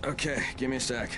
Okay, give me a sec.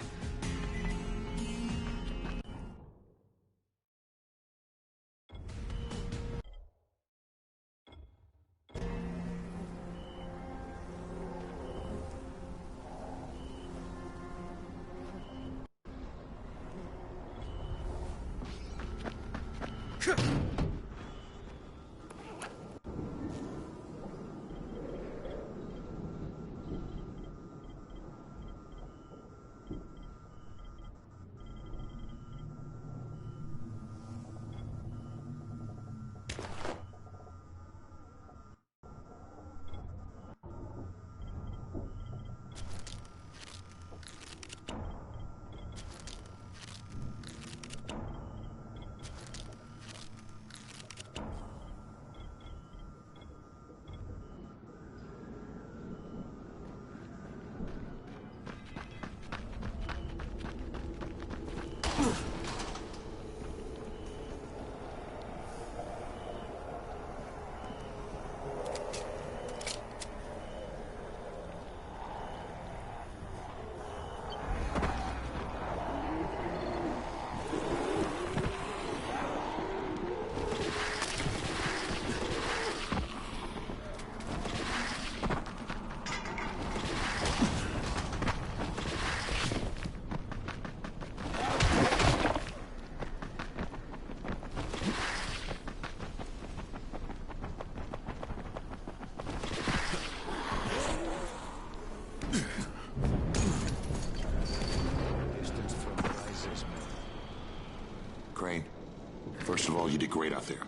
First of all, you did great out there.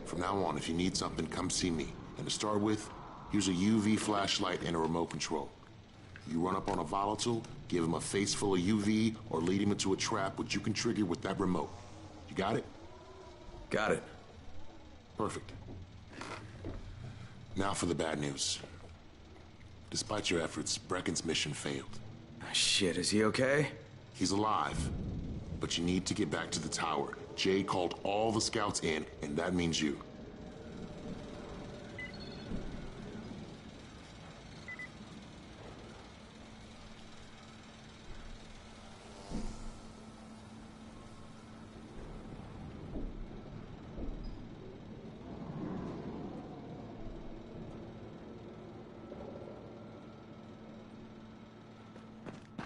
From now on, if you need something, come see me. And to start with, here's a UV flashlight and a remote control. You run up on a volatile, give him a face full of UV, or lead him into a trap which you can trigger with that remote. You got it? Got it. Perfect. Now for the bad news. Despite your efforts, Brecken's mission failed. Shit, is he okay? He's alive, but you need to get back to the tower. Jade called all the scouts in, and that means you.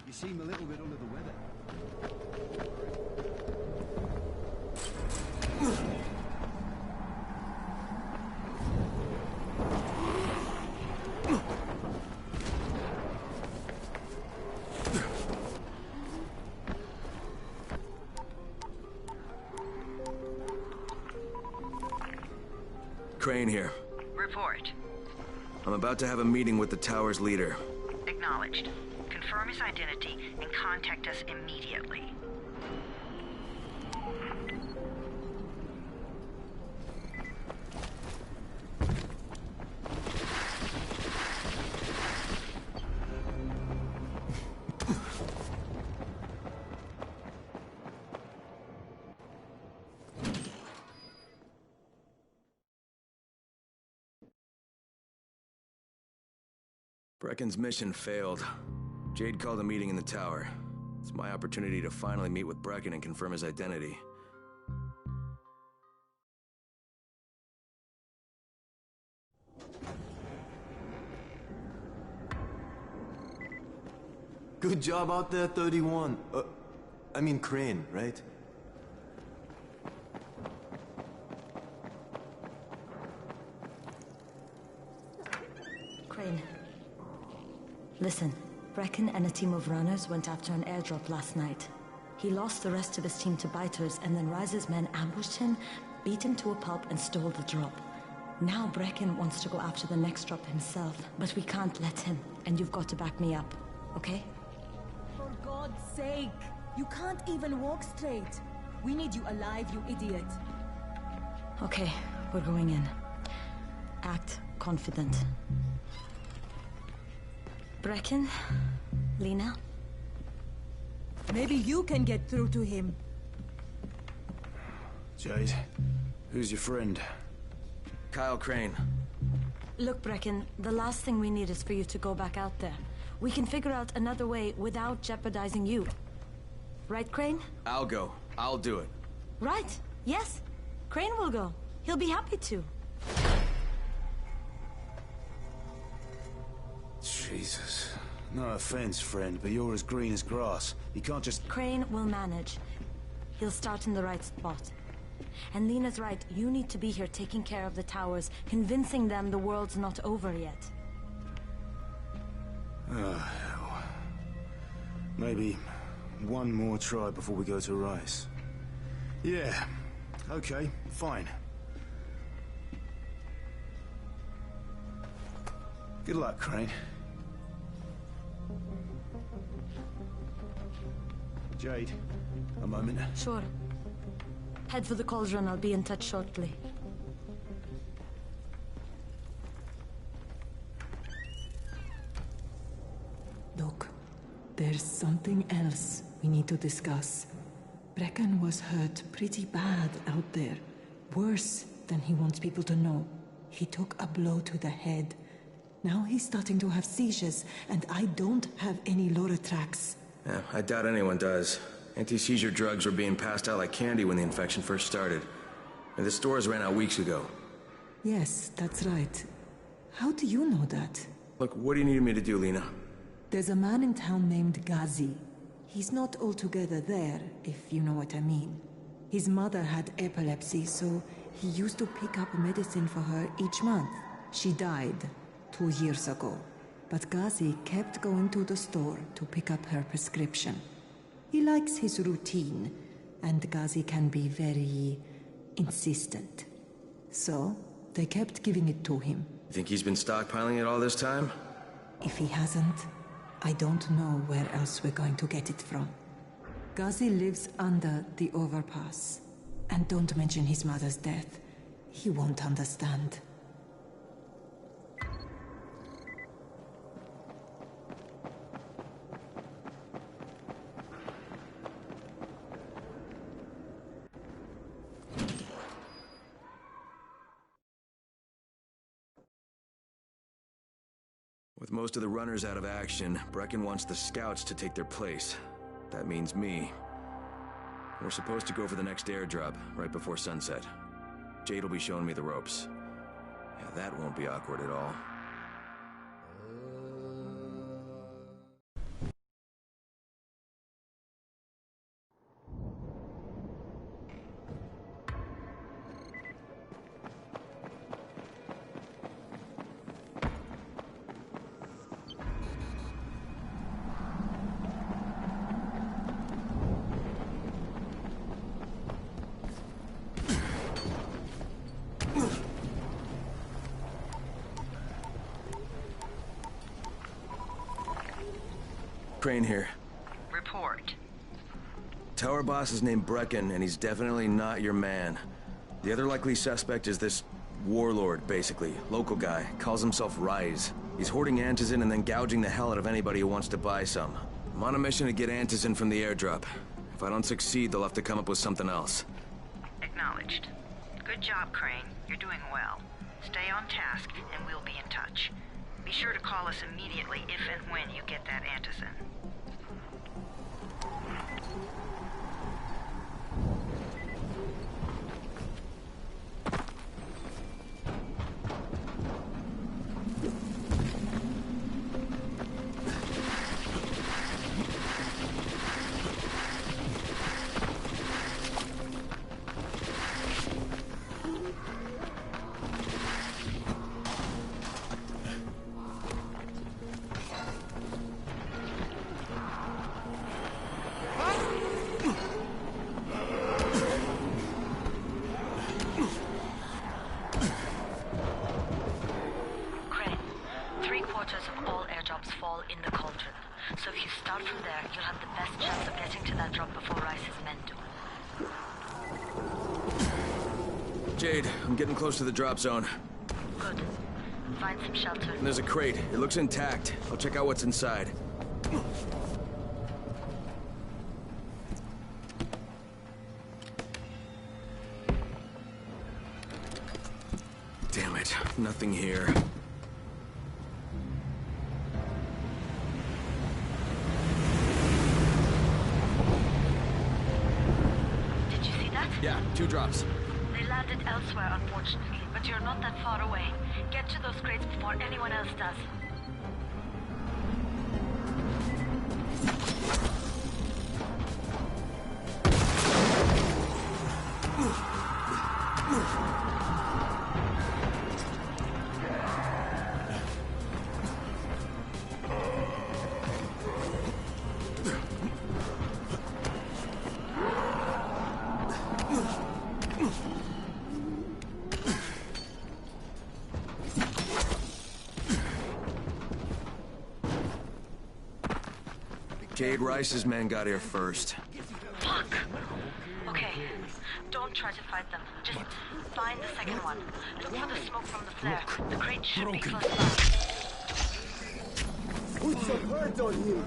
You seem a little bit under the weather. Crane here. Report. I'm about to have a meeting with the tower's leader. Acknowledged. Confirm his identity and contact us immediately. Brecken's mission failed. Jade called a meeting in the tower. It's my opportunity to finally meet with Brecken and confirm his identity. Good job out there, 31. I mean Crane, right? Crane. Listen, Brecken and a team of runners went after an airdrop last night. He lost the rest of his team to biters, and then Rise's men ambushed him, beat him to a pulp, and stole the drop. Now Brecken wants to go after the next drop himself, but we can't let him, and you've got to back me up, okay? For God's sake! You can't even walk straight! We need you alive, you idiot! Okay, we're going in. Act confident. Brecken? Lena? Maybe you can get through to him. Jade, who's your friend? Kyle Crane. Look, Brecken, the last thing we need is for you to go back out there. We can figure out another way without jeopardizing you. Right, Crane? I'll go. I'll do it. Right. Yes. Crane will go. He'll be happy to. Jesus. No offense, friend, but you're as green as grass. You can't just... Crane will manage. He'll start in the right spot. And Lena's right, you need to be here taking care of the towers, convincing them the world's not over yet. Oh, hell. Maybe one more try before we go to Rice. Yeah, okay, fine. Good luck, Crane. Jade, a moment. Sure. Head for the cauldron, I'll be in touch shortly. Look, there's something else we need to discuss. Brecken was hurt pretty bad out there. Worse than he wants people to know. He took a blow to the head. Now he's starting to have seizures, and I don't have any Loratrax. Yeah, I doubt anyone does. Anti-seizure drugs were being passed out like candy when the infection first started. And the stores ran out weeks ago. Yes, that's right. How do you know that? Look, what do you need me to do, Lena? There's a man in town named Ghazi. He's not altogether there, if you know what I mean. His mother had epilepsy, so he used to pick up medicine for her each month. She died 2 years ago, but Ghazi kept going to the store to pick up her prescription. He likes his routine, and Ghazi can be very insistent. So, they kept giving it to him. You think he's been stockpiling it all this time? If he hasn't, I don't know where else we're going to get it from. Ghazi lives under the overpass. And don't mention his mother's death. He won't understand. With most of the runners out of action, Brecken wants the scouts to take their place. That means me. We're supposed to go for the next airdrop, right before sunset. Jade will be showing me the ropes. Yeah, that won't be awkward at all. Crane here. Report. Tower boss is named Brecken, and he's definitely not your man. The other likely suspect is this warlord, basically. Local guy. Calls himself Rise. He's hoarding antizin and then gouging the hell out of anybody who wants to buy some. I'm on a mission to get antizin from the airdrop. If I don't succeed, they'll have to come up with something else. Acknowledged. Good job, Crane. You're doing well. Stay on task, and we'll be in touch. Be sure to call us immediately if and when you get that antizin. Fall in the cauldron. So if you start from there, you'll have the best chance of getting to that drop before Rice's men do. Jade, I'm getting close to the drop zone. Good. Find some shelter. And there's a crate. It looks intact. I'll check out what's inside. Damn it. Nothing here. Yeah, 2 drops. They landed elsewhere, unfortunately, but you're not that far away. Get to those crates before anyone else does. Jade Rice's men got here first. Fuck! Okay, don't try to fight them. Just find the second one. Look for the smoke from the flare. The crate should be close by. Put some hurt on you!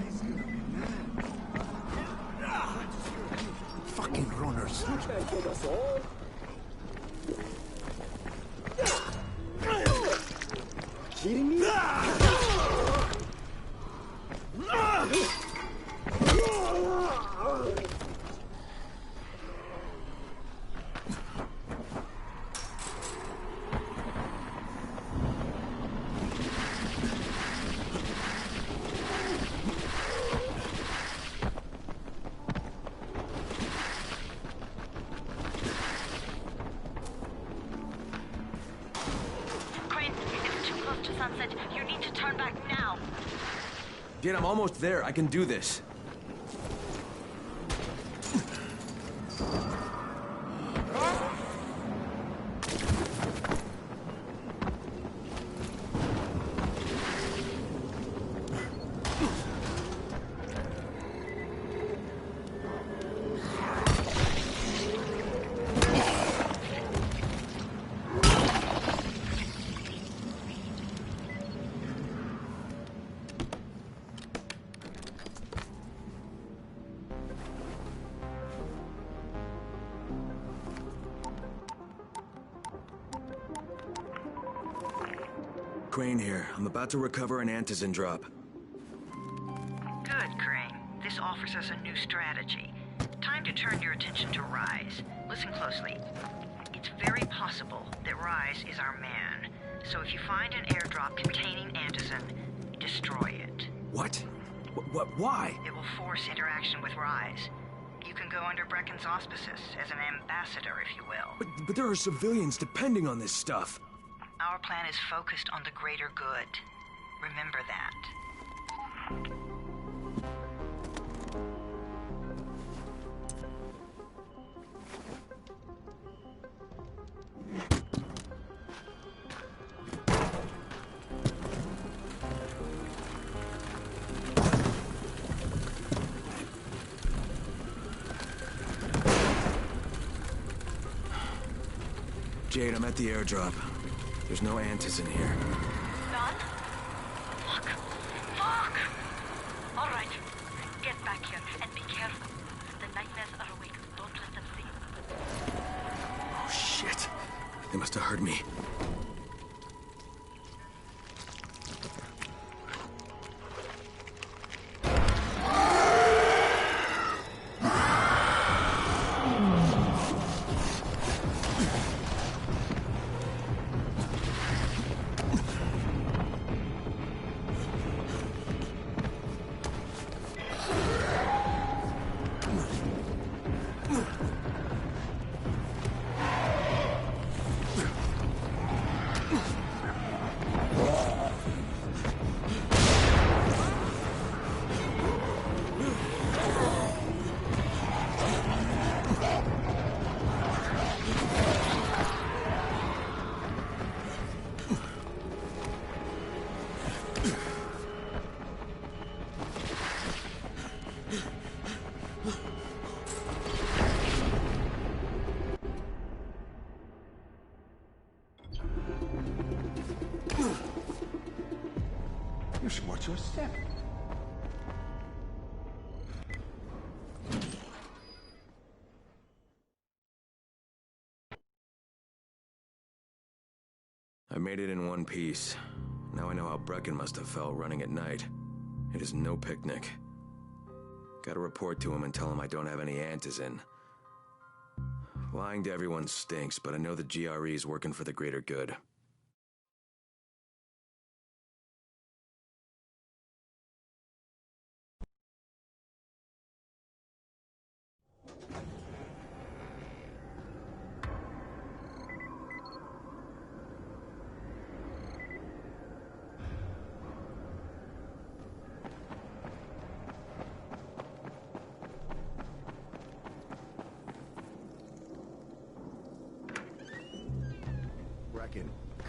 Fucking runners. You can't take us all! Kidding me? Crane, it's too close to sunset. You need to turn back now. Jade, I'm almost there. I can do this. Crane here. I'm about to recover an antizin drop. Good, Crane. This offers us a new strategy. Time to turn your attention to Rise. Listen closely. It's very possible that Rise is our man. So if you find an airdrop containing antizin, destroy it. What? Why? It will force interaction with Rise. You can go under Brecken's auspices as an ambassador, if you will. But there are civilians depending on this stuff. Our plan is focused on the greater good. Remember that. Jade, I'm at the airdrop. There's no antizin here. None? Fuck. Fuck! All right. Get back here and be careful. The nightmares are awake. Don't let them see. Oh, shit. They must have heard me. You should watch your step. I made it in one piece. Now I know how Brecken must have felt running at night. It is no picnic. Gotta report to him and tell him I don't have any antizin. Lying to everyone stinks, but I know the GRE is working for the greater good.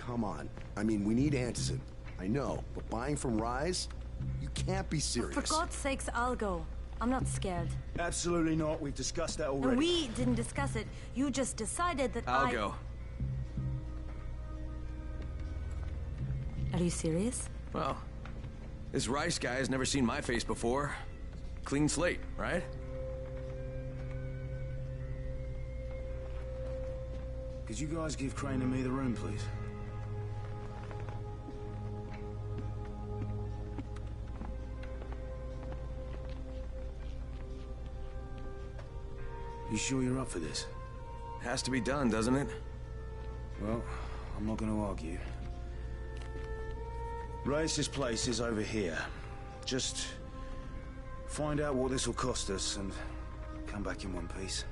Come on. I mean, we need Antizin. I know, but buying from Rise? You can't be serious. For God's sakes, I'll go. I'm not scared. Absolutely not. We've discussed that already. And we didn't discuss it. You just decided that I'll go. Are you serious? Well, this Rice guy has never seen my face before. Clean slate, right? Could you guys give Crane and me the room, please? You sure you're up for this? Has to be done, doesn't it? Well, I'm not gonna argue. Race's place is over here. Just find out what this will cost us and come back in one piece.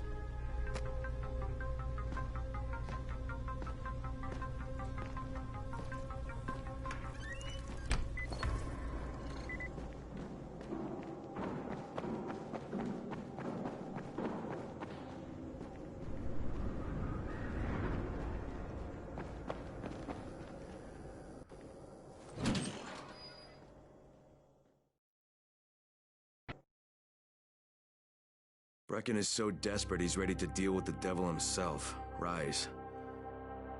Brecken is so desperate he's ready to deal with the devil himself, Rise.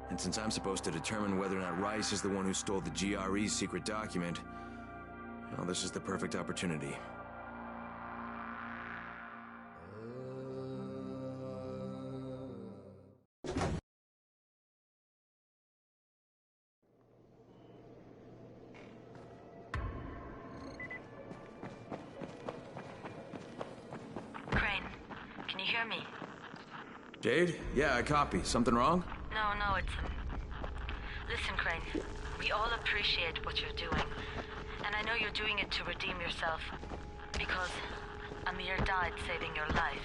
And since I'm supposed to determine whether or not Rice is the one who stole the GRE's secret document, well, this is the perfect opportunity. Jade? Yeah, I copy. Something wrong? No, it's... Listen, Crane. We all appreciate what you're doing. And I know you're doing it to redeem yourself. Because Amir died saving your life.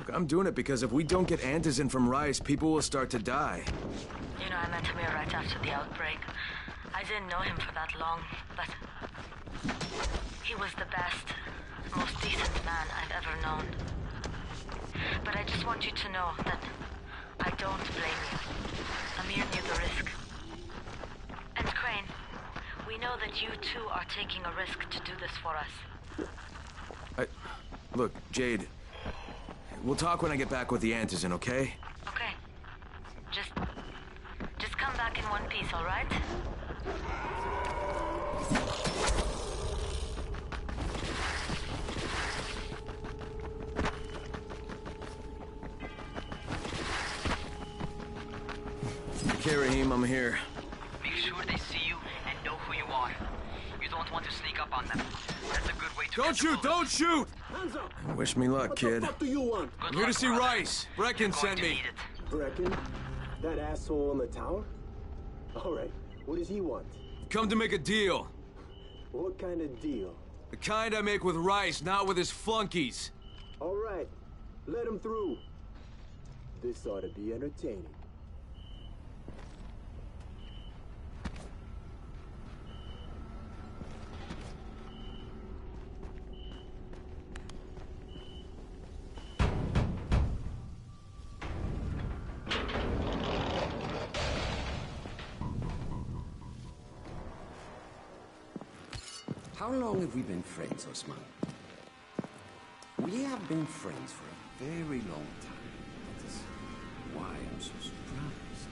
Look, I'm doing it because if we don't get Antizin from Rice, people will start to die. You know, I met Amir right after the outbreak. I didn't know him for that long, but... he was the best, most decent man I've ever known. But I just want you to know that I don't blame you. Amir knew the risk. And Crane, we know that you too are taking a risk to do this for us. Look, Jade, we'll talk when I get back with the Antizin, okay? Okay. Just come back in one piece, all right? Okay, Raheem, I'm here. Make sure they see you and know who you are. You don't want to sneak up on them. That's a good way to... Don't shoot! Don't shoot! Hands up! Wish me luck, kid. What the fuck do you want? I'm here to see Rice. Brecken sent me. Brecken? That asshole in the tower? Alright, what does he want? Come to make a deal. What kind of deal? The kind I make with Rice, not with his flunkies. Alright, let him through. This ought to be entertaining. How long have we been friends, Osman? We have been friends for a very long time. That is why I'm so surprised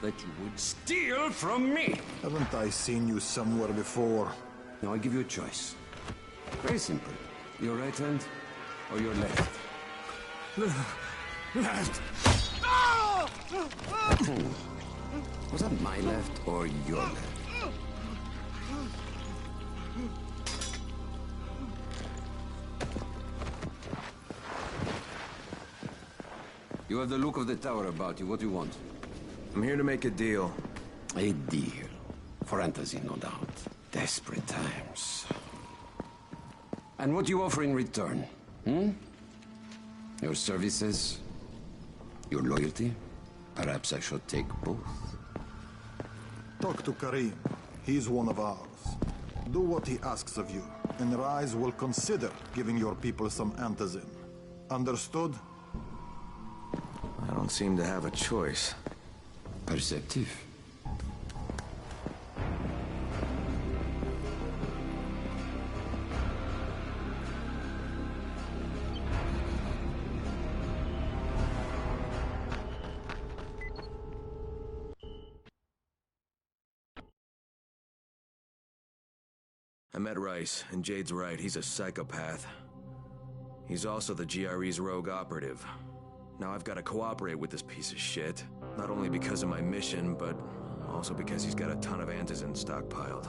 that you would steal from me. Haven't I seen you somewhere before? Now I give you a choice. Very simple. Your right hand or your left? Left. Was that my left or your left? You have the look of the tower about you. What do you want? I'm here to make a deal. A deal. For Antazin, no doubt. Desperate times. And what do you offer in return? Your services? Your loyalty? Perhaps I should take both. Talk to Karim. He's one of ours. Do what he asks of you, and Rise will consider giving your people some Antazin. Understood? I don't seem to have a choice. Perceptive. I met Rice, and Jade's right, he's a psychopath. He's also the GRE's rogue operative. Now I've got to cooperate with this piece of shit. Not only because of my mission, but also because he's got a ton of Antizin stockpiled.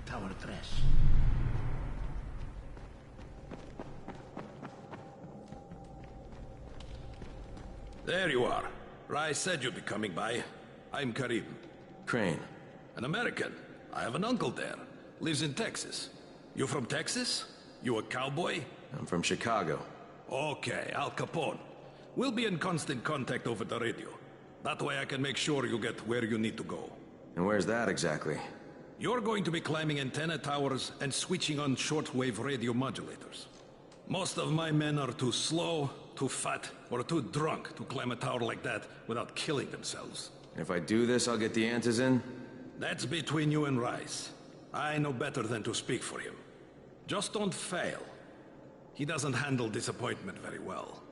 Tower 3. There you are. Rice said you'd be coming by. I'm Karim. Crane. An American. I have an uncle there. Lives in Texas. You from Texas? You a cowboy? I'm from Chicago. Okay, Al Capone. We'll be in constant contact over the radio. That way I can make sure you get where you need to go. And where's that exactly? You're going to be climbing antenna towers and switching on shortwave radio modulators. Most of my men are too slow, too fat, or too drunk to climb a tower like that without killing themselves. And if I do this, I'll get the Antizin? That's between you and Rice. I know better than to speak for him. Just don't fail. He doesn't handle disappointment very well.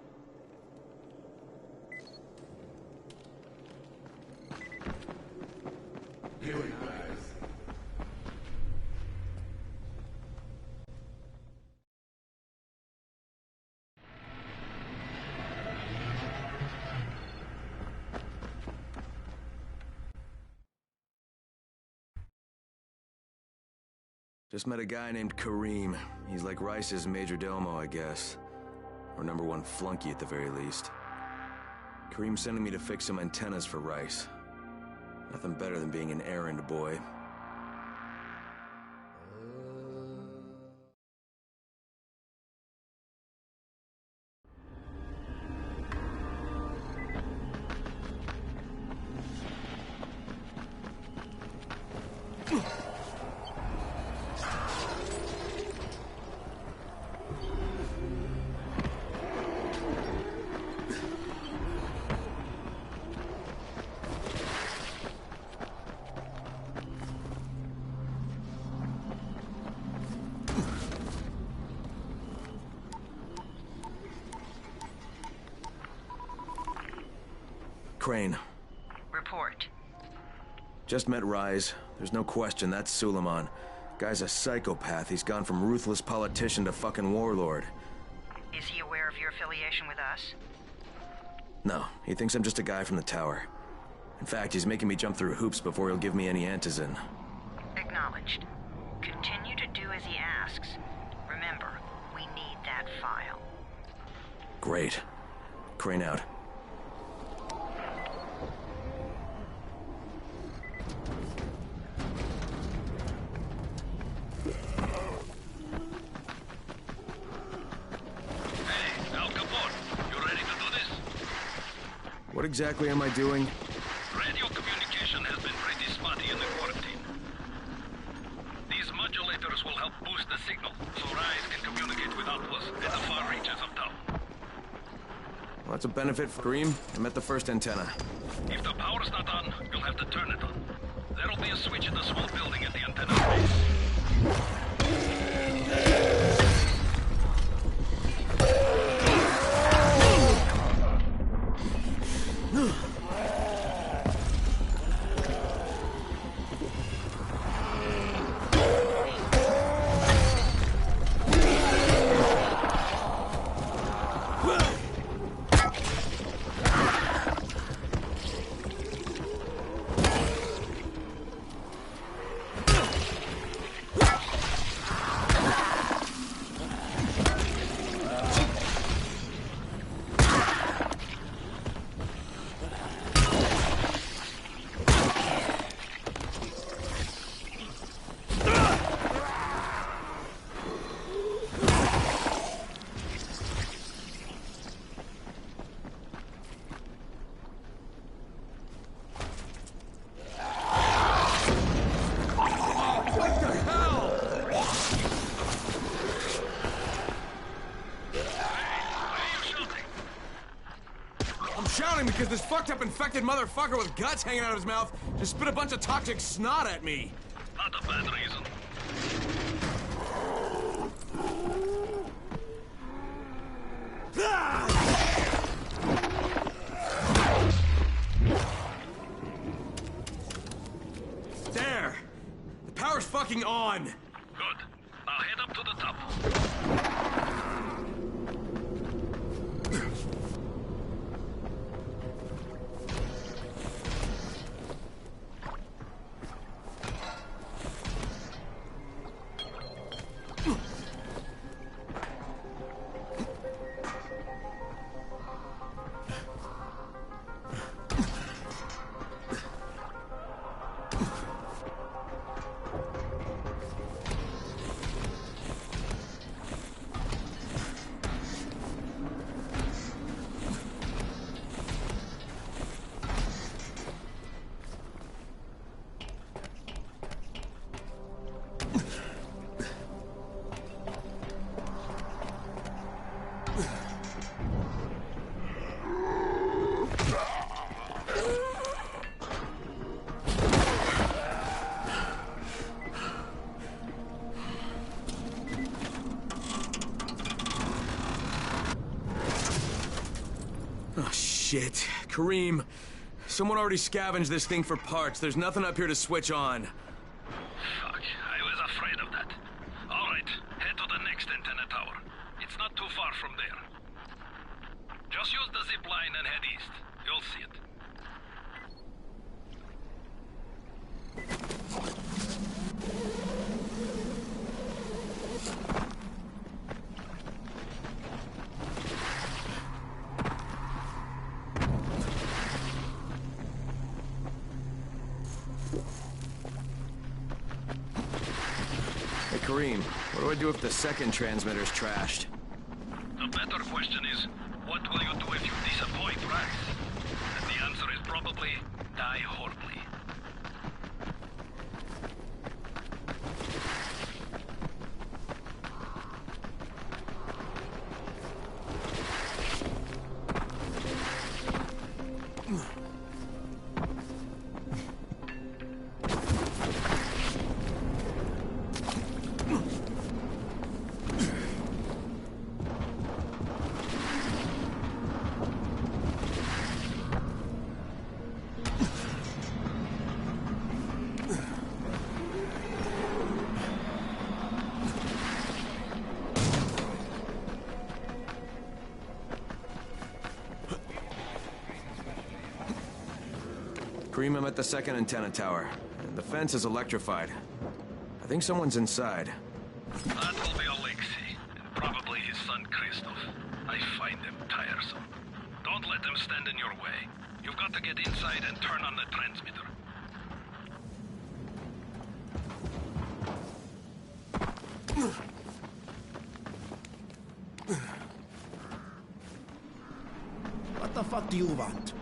Here we go. Just met a guy named Karim. He's like Rice's major domo, I guess. Or #1 flunky at the very least. Karim's sending me to fix some antennas for Rice. Nothing better than being an errand boy. Crane. Report. Just met Rise. There's no question, that's Suleiman. Guy's a psychopath. He's gone from ruthless politician to fucking warlord. Is he aware of your affiliation with us? No, he thinks I'm just a guy from the tower. In fact, he's making me jump through hoops before he'll give me any Antizin. Acknowledged. Continue to do as he asks. Remember, we need that file. Great. Crane out. What exactly am I doing? Radio communication has been pretty spotty in the quarantine. These modulators will help boost the signal, so Rise can communicate with outposts at the far reaches of town. Well, that's a benefit for Karim. I'm at the first antenna. If the power's not on, you'll have to turn it on. There'll be a switch in the small building at the antenna base. I'm shouting because this fucked up infected motherfucker with guts hanging out of his mouth just spit a bunch of toxic snot at me. Not a bad reason. There! The power's fucking on! Good. Now head up to the top. Oh, shit. Kareem, someone already scavenged this thing for parts. There's nothing up here to switch on. Fuck, I was afraid of that. All right, head to the next antenna tower. It's not too far from there. Just use the zip line and head east. You'll see it. Hey, Kareem, what do I do if the second transmitter's trashed? The better question is, what will you do if you disappoint Rax? And the answer is probably, die horribly. Kareem, I'm at the second antenna tower. The fence is electrified. I think someone's inside. That will be Alexei, and probably his son Christoph. I find them tiresome. Don't let them stand in your way. You've got to get inside and turn on the transmitter. What the fuck do you want?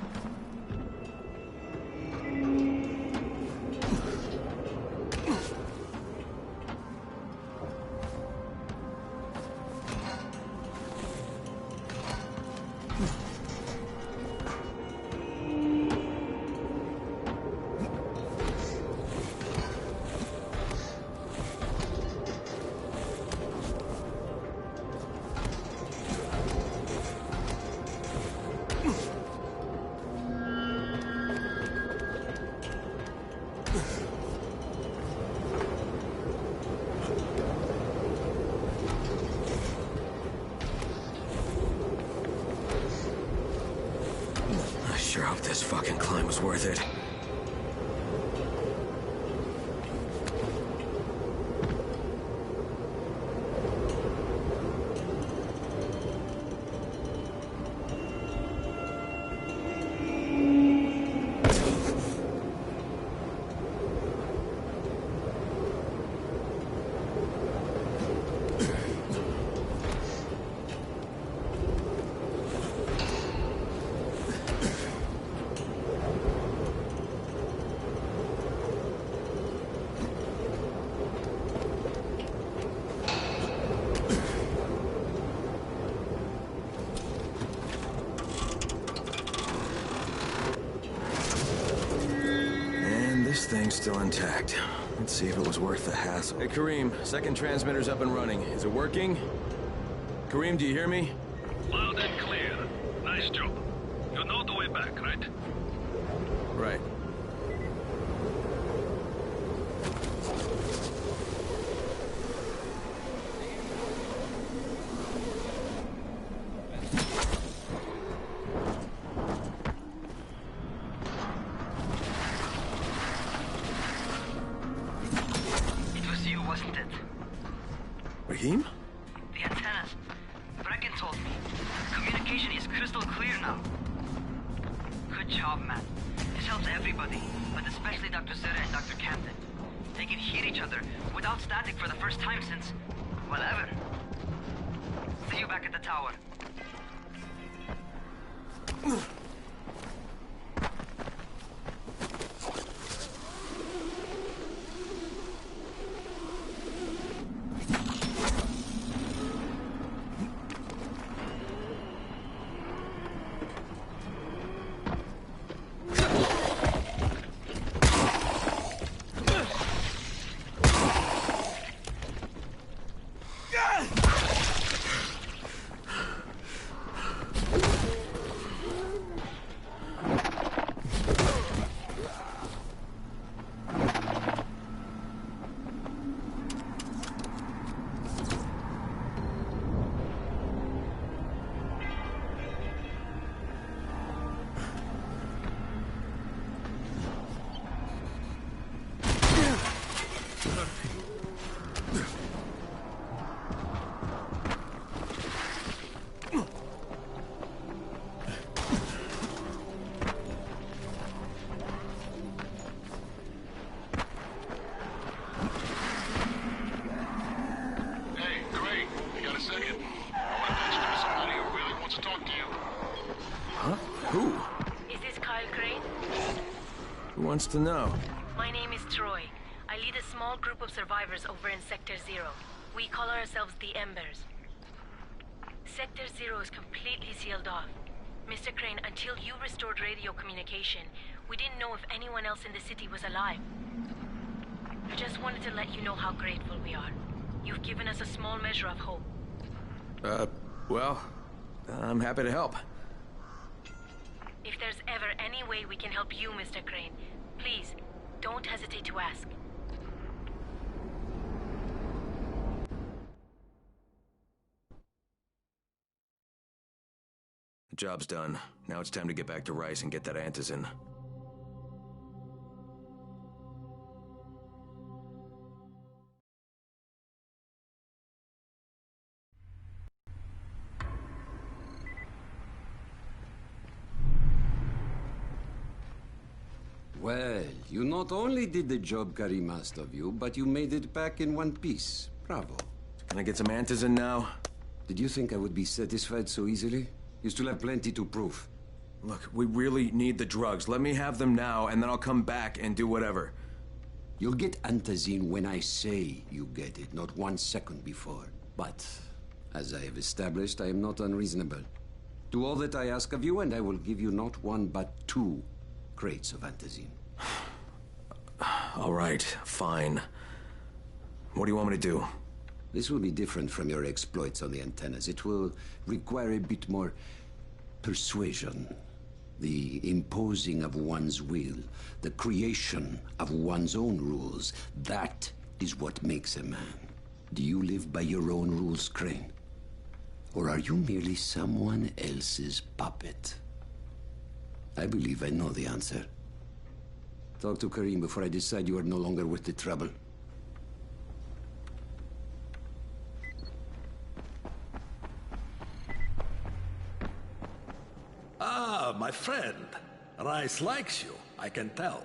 I sure hope this fucking climb was worth it. thing's still intact. Let's see if it was worth the hassle. Hey, Kareem, second transmitter's up and running. Is it working? Kareem, do you hear me? Loud and clear. Nice job. You know the way back, right? Right. Raheem? The antennas. Brecken told me. Communication is crystal clear now. Good job, man. This helps everybody, but especially Dr. Zera and Dr. Camden. They can hear each other without static for the first time since, well, ever. See you back at the tower. Wants to know? My name is Troy. I lead a small group of survivors over in Sector 0. We call ourselves the Embers. Sector 0 is completely sealed off. Mr. Crane, until you restored radio communication, we didn't know if anyone else in the city was alive. I just wanted to let you know how grateful we are. You've given us a small measure of hope. Well, I'm happy to help. If there's ever any way we can help you, Mr. Crane, please, don't hesitate to ask. The job's done. Now it's time to get back to Rice and get that antizin. Well, you not only did the job Karim asked of you, but you made it back in one piece. Bravo. Can I get some antizin now? Did you think I would be satisfied so easily? You still have plenty to prove. Look, we really need the drugs. Let me have them now, and then I'll come back and do whatever. You'll get antizin when I say you get it, not 1 second before. But, as I have established, I am not unreasonable. Do all that I ask of you, and I will give you not 1, but 2 crates of antizin. All right, fine. What do you want me to do? This will be different from your exploits on the antennas. It will require a bit more persuasion. The imposing of one's will, the creation of one's own rules. That is what makes a man. Do you live by your own rules, Crane? Or are you merely someone else's puppet? I believe I know the answer. Talk to Karim before I decide you are no longer worth the trouble. Ah, my friend. Rice likes you, I can tell.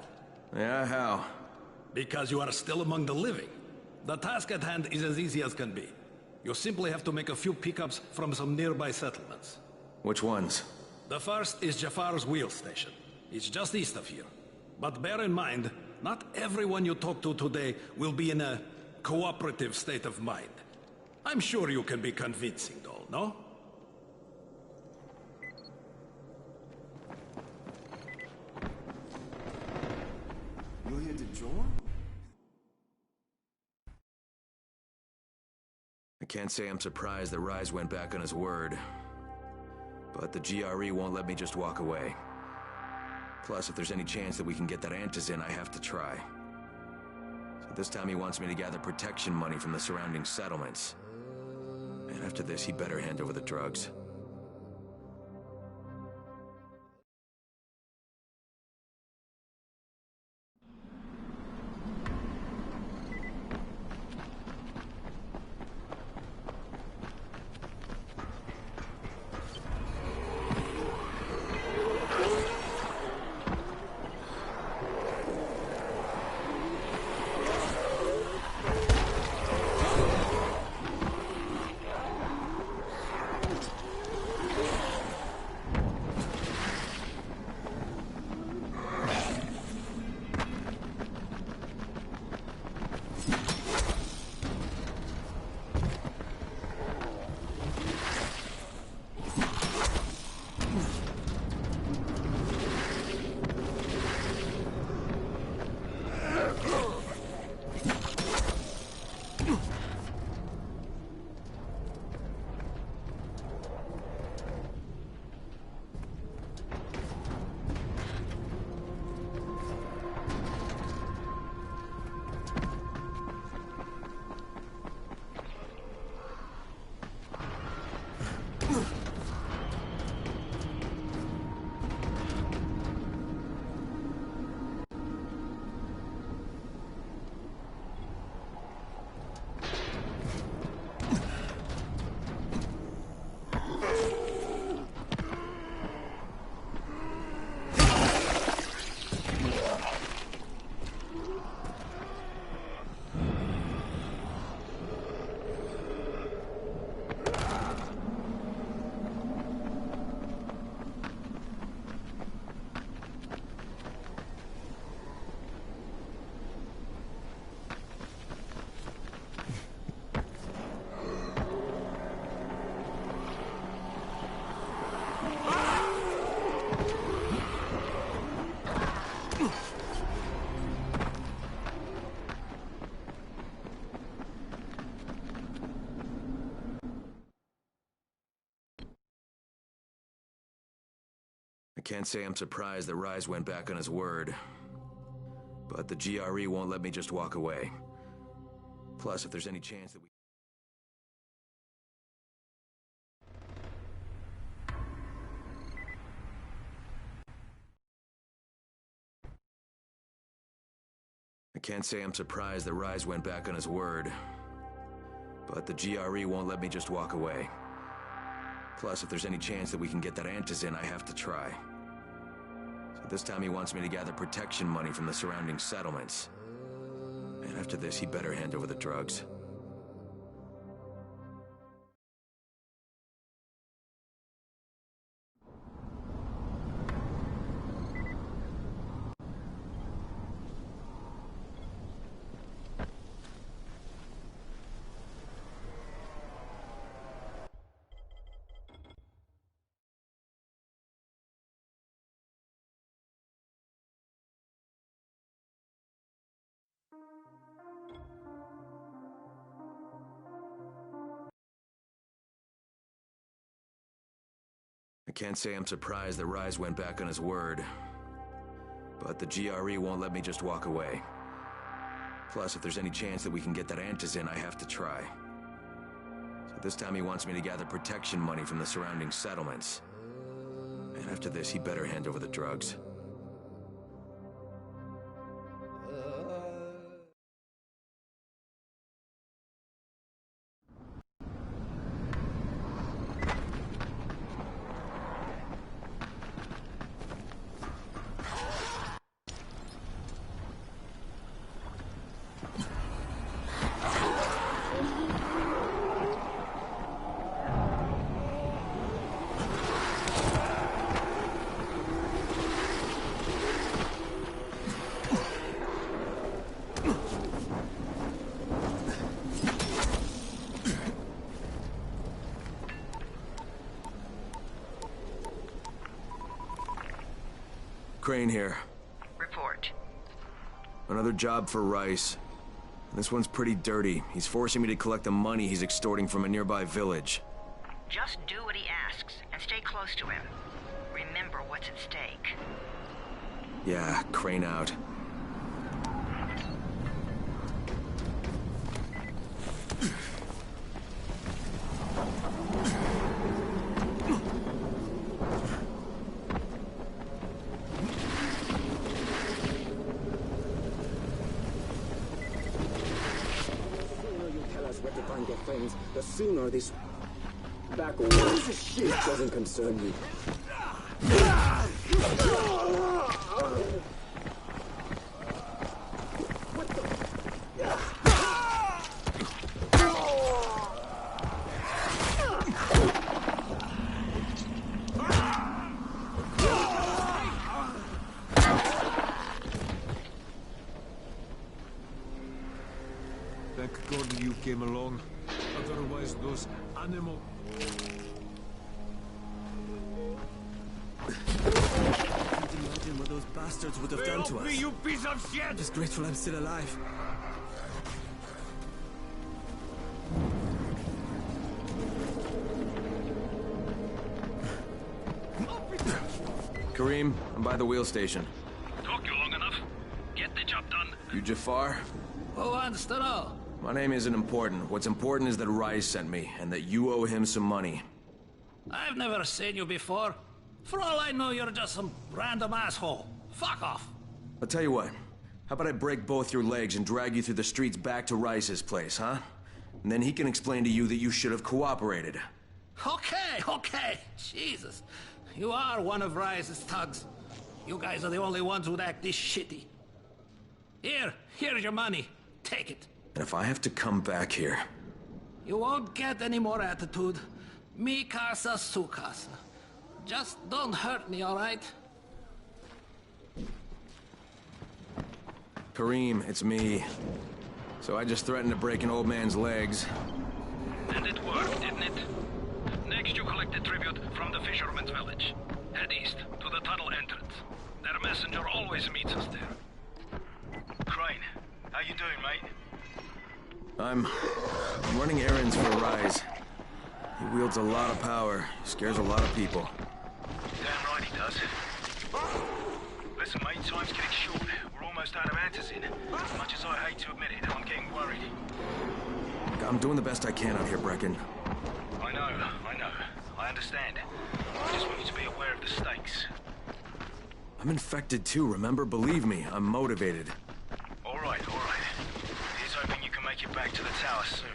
Yeah, how? Because you are still among the living. The task at hand is as easy as can be. You simply have to make a few pickups from some nearby settlements. Which ones? The first is Jafar's wheel station. It's just east of here. But bear in mind, not everyone you talk to today will be in a cooperative state of mind. I'm sure you can be convincing, though, no? You're here to John? I can't say I'm surprised that Rise went back on his word. But the GRE won't let me just walk away. Plus, if there's any chance that we can get that antizin, I have to try. So this time he wants me to gather protection money from the surrounding settlements. And after this, he better hand over the drugs. I can't say I'm surprised that Rise went back on his word. But the GRE won't let me just walk away. Plus, if there's any chance that we... I can't say I'm surprised that Rise went back on his word. But the GRE won't let me just walk away. Plus, if there's any chance that we can get that antizin, I have to try. So this time he wants me to gather protection money from the surrounding settlements. And after this, he better hand over the drugs. I can't say I'm surprised that Rise went back on his word. But the GRE won't let me just walk away. Plus, if there's any chance that we can get that antizin, I have to try. So this time he wants me to gather protection money from the surrounding settlements. And after this, he better hand over the drugs. Crane here. Report. Another job for Rice. This one's pretty dirty. He's forcing me to collect the money he's extorting from a nearby village. Just do what he asks, and stay close to him. Remember what's at stake. Yeah, Crane out. The sooner this back away shit doesn't concern you. What the? Thank God you came along. Otherwise, those animal... Can't imagine what those bastards would have done to us. You piece of shit! I'm just grateful I'm still alive. Kareem, I'm by the wheel station. Took you long enough. Get the job done. You Jafar? Who wants to know? My name isn't important. What's important is that Rise sent me, and that you owe him some money. I've never seen you before. For all I know, you're just some random asshole. Fuck off. I'll tell you what. How about I break both your legs and drag you through the streets back to Rice's place, huh? And then he can explain to you that you should have cooperated. Okay. Jesus. You are one of Rice's thugs. You guys are the only ones who'd act this shitty. Here's your money. Take it. And if I have to come back here... You won't get any more attitude. Mi casa, su casa. Just don't hurt me, all right? Kareem, it's me. So I just threatened to break an old man's legs. And it worked, didn't it? Next you collect the tribute from the fisherman's village. Head east to the tunnel entrance. Their messenger always meets us there. Crane, how you doing, mate? I'm running errands for Rise. He wields a lot of power, scares a lot of people. Damn right he does. Listen, mate, time's getting short. We're almost out of antizin. As much as I hate to admit it, I'm getting worried. Look, I'm doing the best I can out here, Brecken. I know. I understand. I just want you to be aware of the stakes. I'm infected too, remember? Believe me, I'm motivated. All right. Here's hoping you can make it back to the tower soon.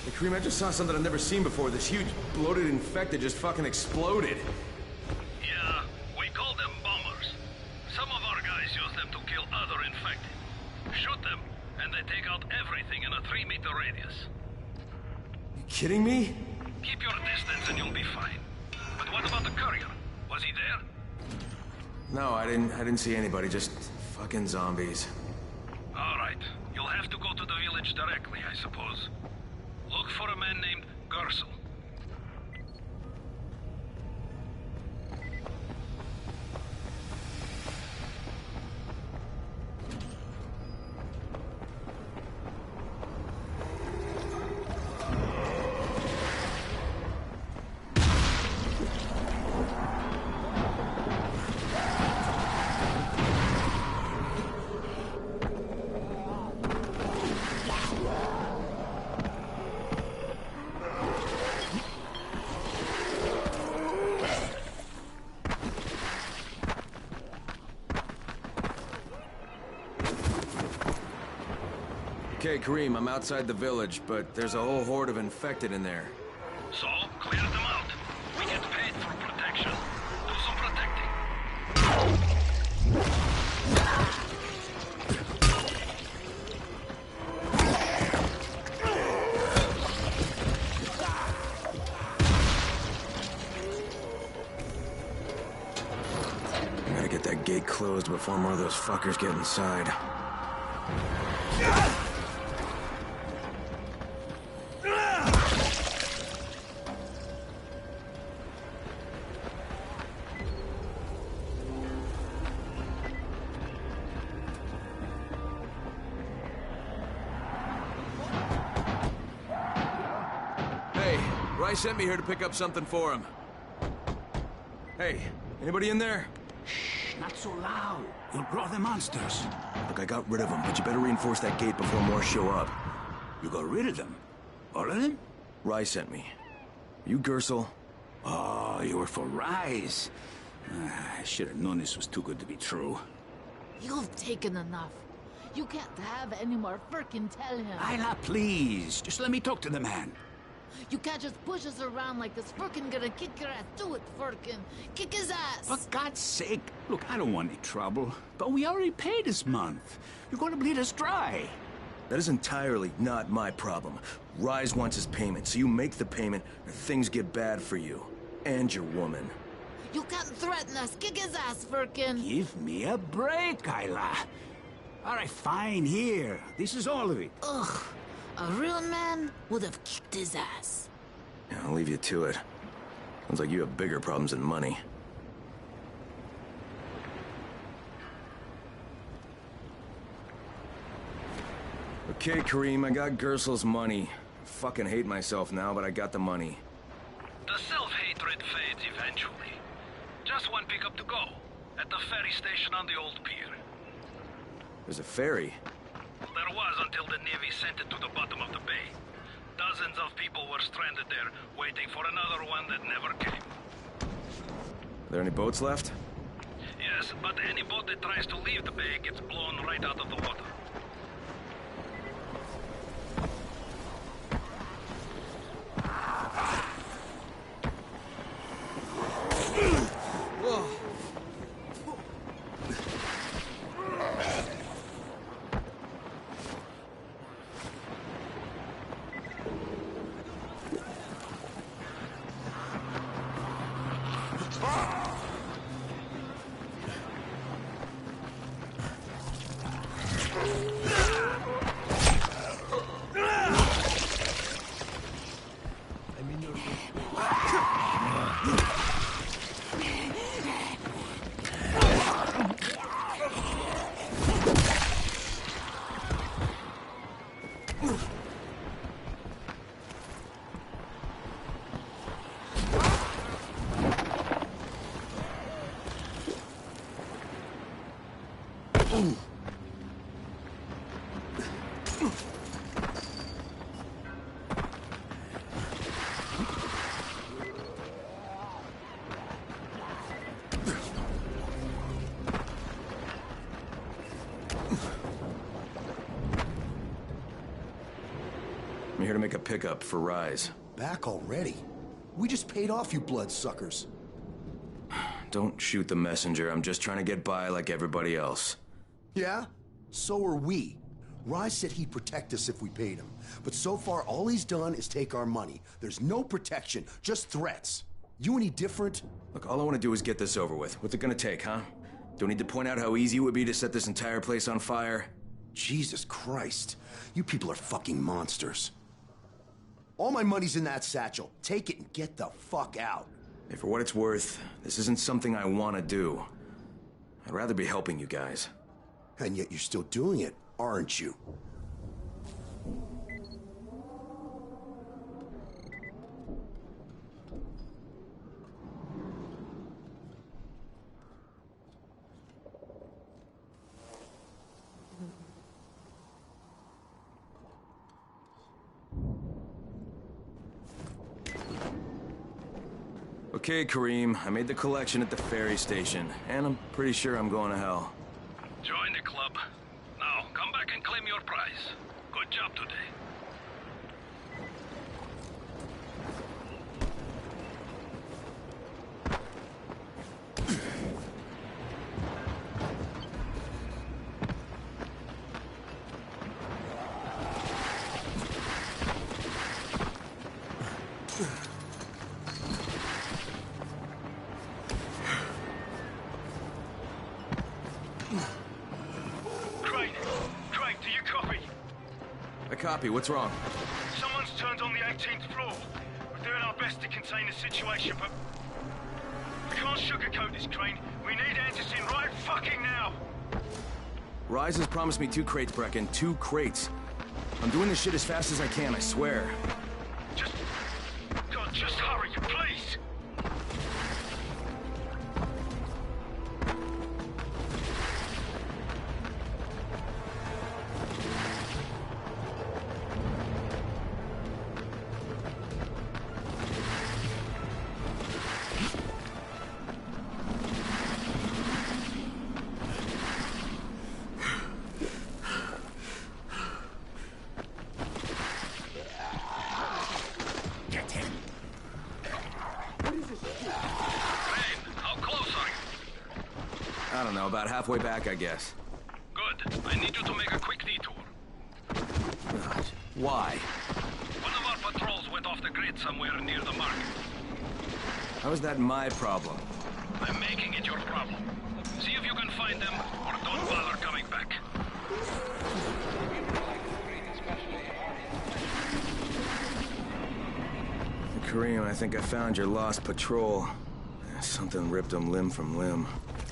Hey, Kareem, I just saw something I've never seen before. This huge, bloated infected just fucking exploded. Yeah, we call them bombers. Some of our guys use them to kill other infected. Shoot them, and they take out everything in a 3-meter radius. You kidding me? Keep your distance and you'll be fine. But what about the courier? Was he there? No, I didn't see anybody, just fucking zombies. All right. You'll have to go to the village directly, I suppose. Look for a man named Gersel. Okay, Kareem, I'm outside the village, but there's a whole horde of infected in there. So, clear them out. We get paid for protection. Do some protecting. I gotta get that gate closed before more of those fuckers get inside. Rice sent me here to pick up something for him. Hey, anybody in there? Shh, not so loud. You'll draw the monsters. Look, I got rid of them, but you better reinforce that gate before more show up. You got rid of them? All of them? Rice sent me. You Gersel? Oh, you were for Rise. I should have known this was too good to be true. You've taken enough. You can't have any more. Frickin' tell him. Isla, please. Just let me talk to the man. You can't just push us around like this. Frickin' gonna kick your ass. Do it, Frickin'. Kick his ass. For God's sake. Look, I don't want any trouble. But we already paid this month. You're gonna bleed us dry. That is entirely not my problem. Rise wants his payment, so you make the payment, or things get bad for you. And your woman. You can't threaten us. Kick his ass, Frickin'. Give me a break, Isla. All right, fine, here. This is all of it. Ugh. A real man would have kicked his ass. Yeah, I'll leave you to it. Sounds like you have bigger problems than money. Okay, Kareem, I got Gersel's money. I fucking hate myself now, but I got the money. The self-hatred fades eventually. Just one pickup to go. At the ferry station on the old pier. There's a ferry? There was until the Navy sent it to the bottom of the bay. Dozens of people were stranded there, waiting for another one that never came. Are there any boats left? Yes, but any boat that tries to leave the bay gets blown right out of the water. here to make a pickup for Rise. Back already? We just paid off you bloodsuckers. Don't shoot the messenger. I'm just trying to get by like everybody else. Yeah? So are we. Rise said he'd protect us if we paid him. But so far, all he's done is take our money. There's no protection, just threats. You any different? Look, all I want to do is get this over with. What's it gonna take, huh? Don't need to point out how easy it would be to set this entire place on fire? Jesus Christ. You people are fucking monsters. All my money's in that satchel. Take it and get the fuck out. Hey, for what it's worth, this isn't something I want to do. I'd rather be helping you guys. And yet you're still doing it, aren't you? Okay, Kareem, I made the collection at the ferry station, and I'm pretty sure I'm going to hell. Join the club. Now, come back and claim your prize. Good job today. Copy, what's wrong? Someone's turned on the 18th floor. We're doing our best to contain the situation, but we can't sugarcoat this, Crane. We need Anderson right fucking now. Rise has promised me 2 crates, Brecken. 2 crates. I'm doing this shit as fast as I can, I swear. God, just hurry, please. I don't know, about halfway back, I guess. Good. I need you to make a quick detour. Why? One of our patrols went off the grid somewhere near the market. How is that my problem? I'm making it your problem. See if you can find them, or don't bother coming back. Kareem, I think I found your lost patrol. Something ripped them limb from limb.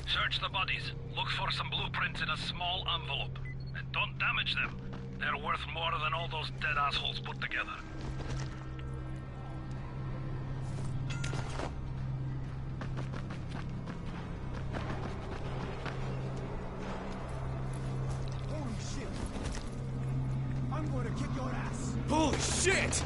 Search the bodies. Look for some blueprints in a small envelope. And don't damage them. They're worth more than all those dead assholes put together. Holy shit! I'm going to kick your ass! Holy shit!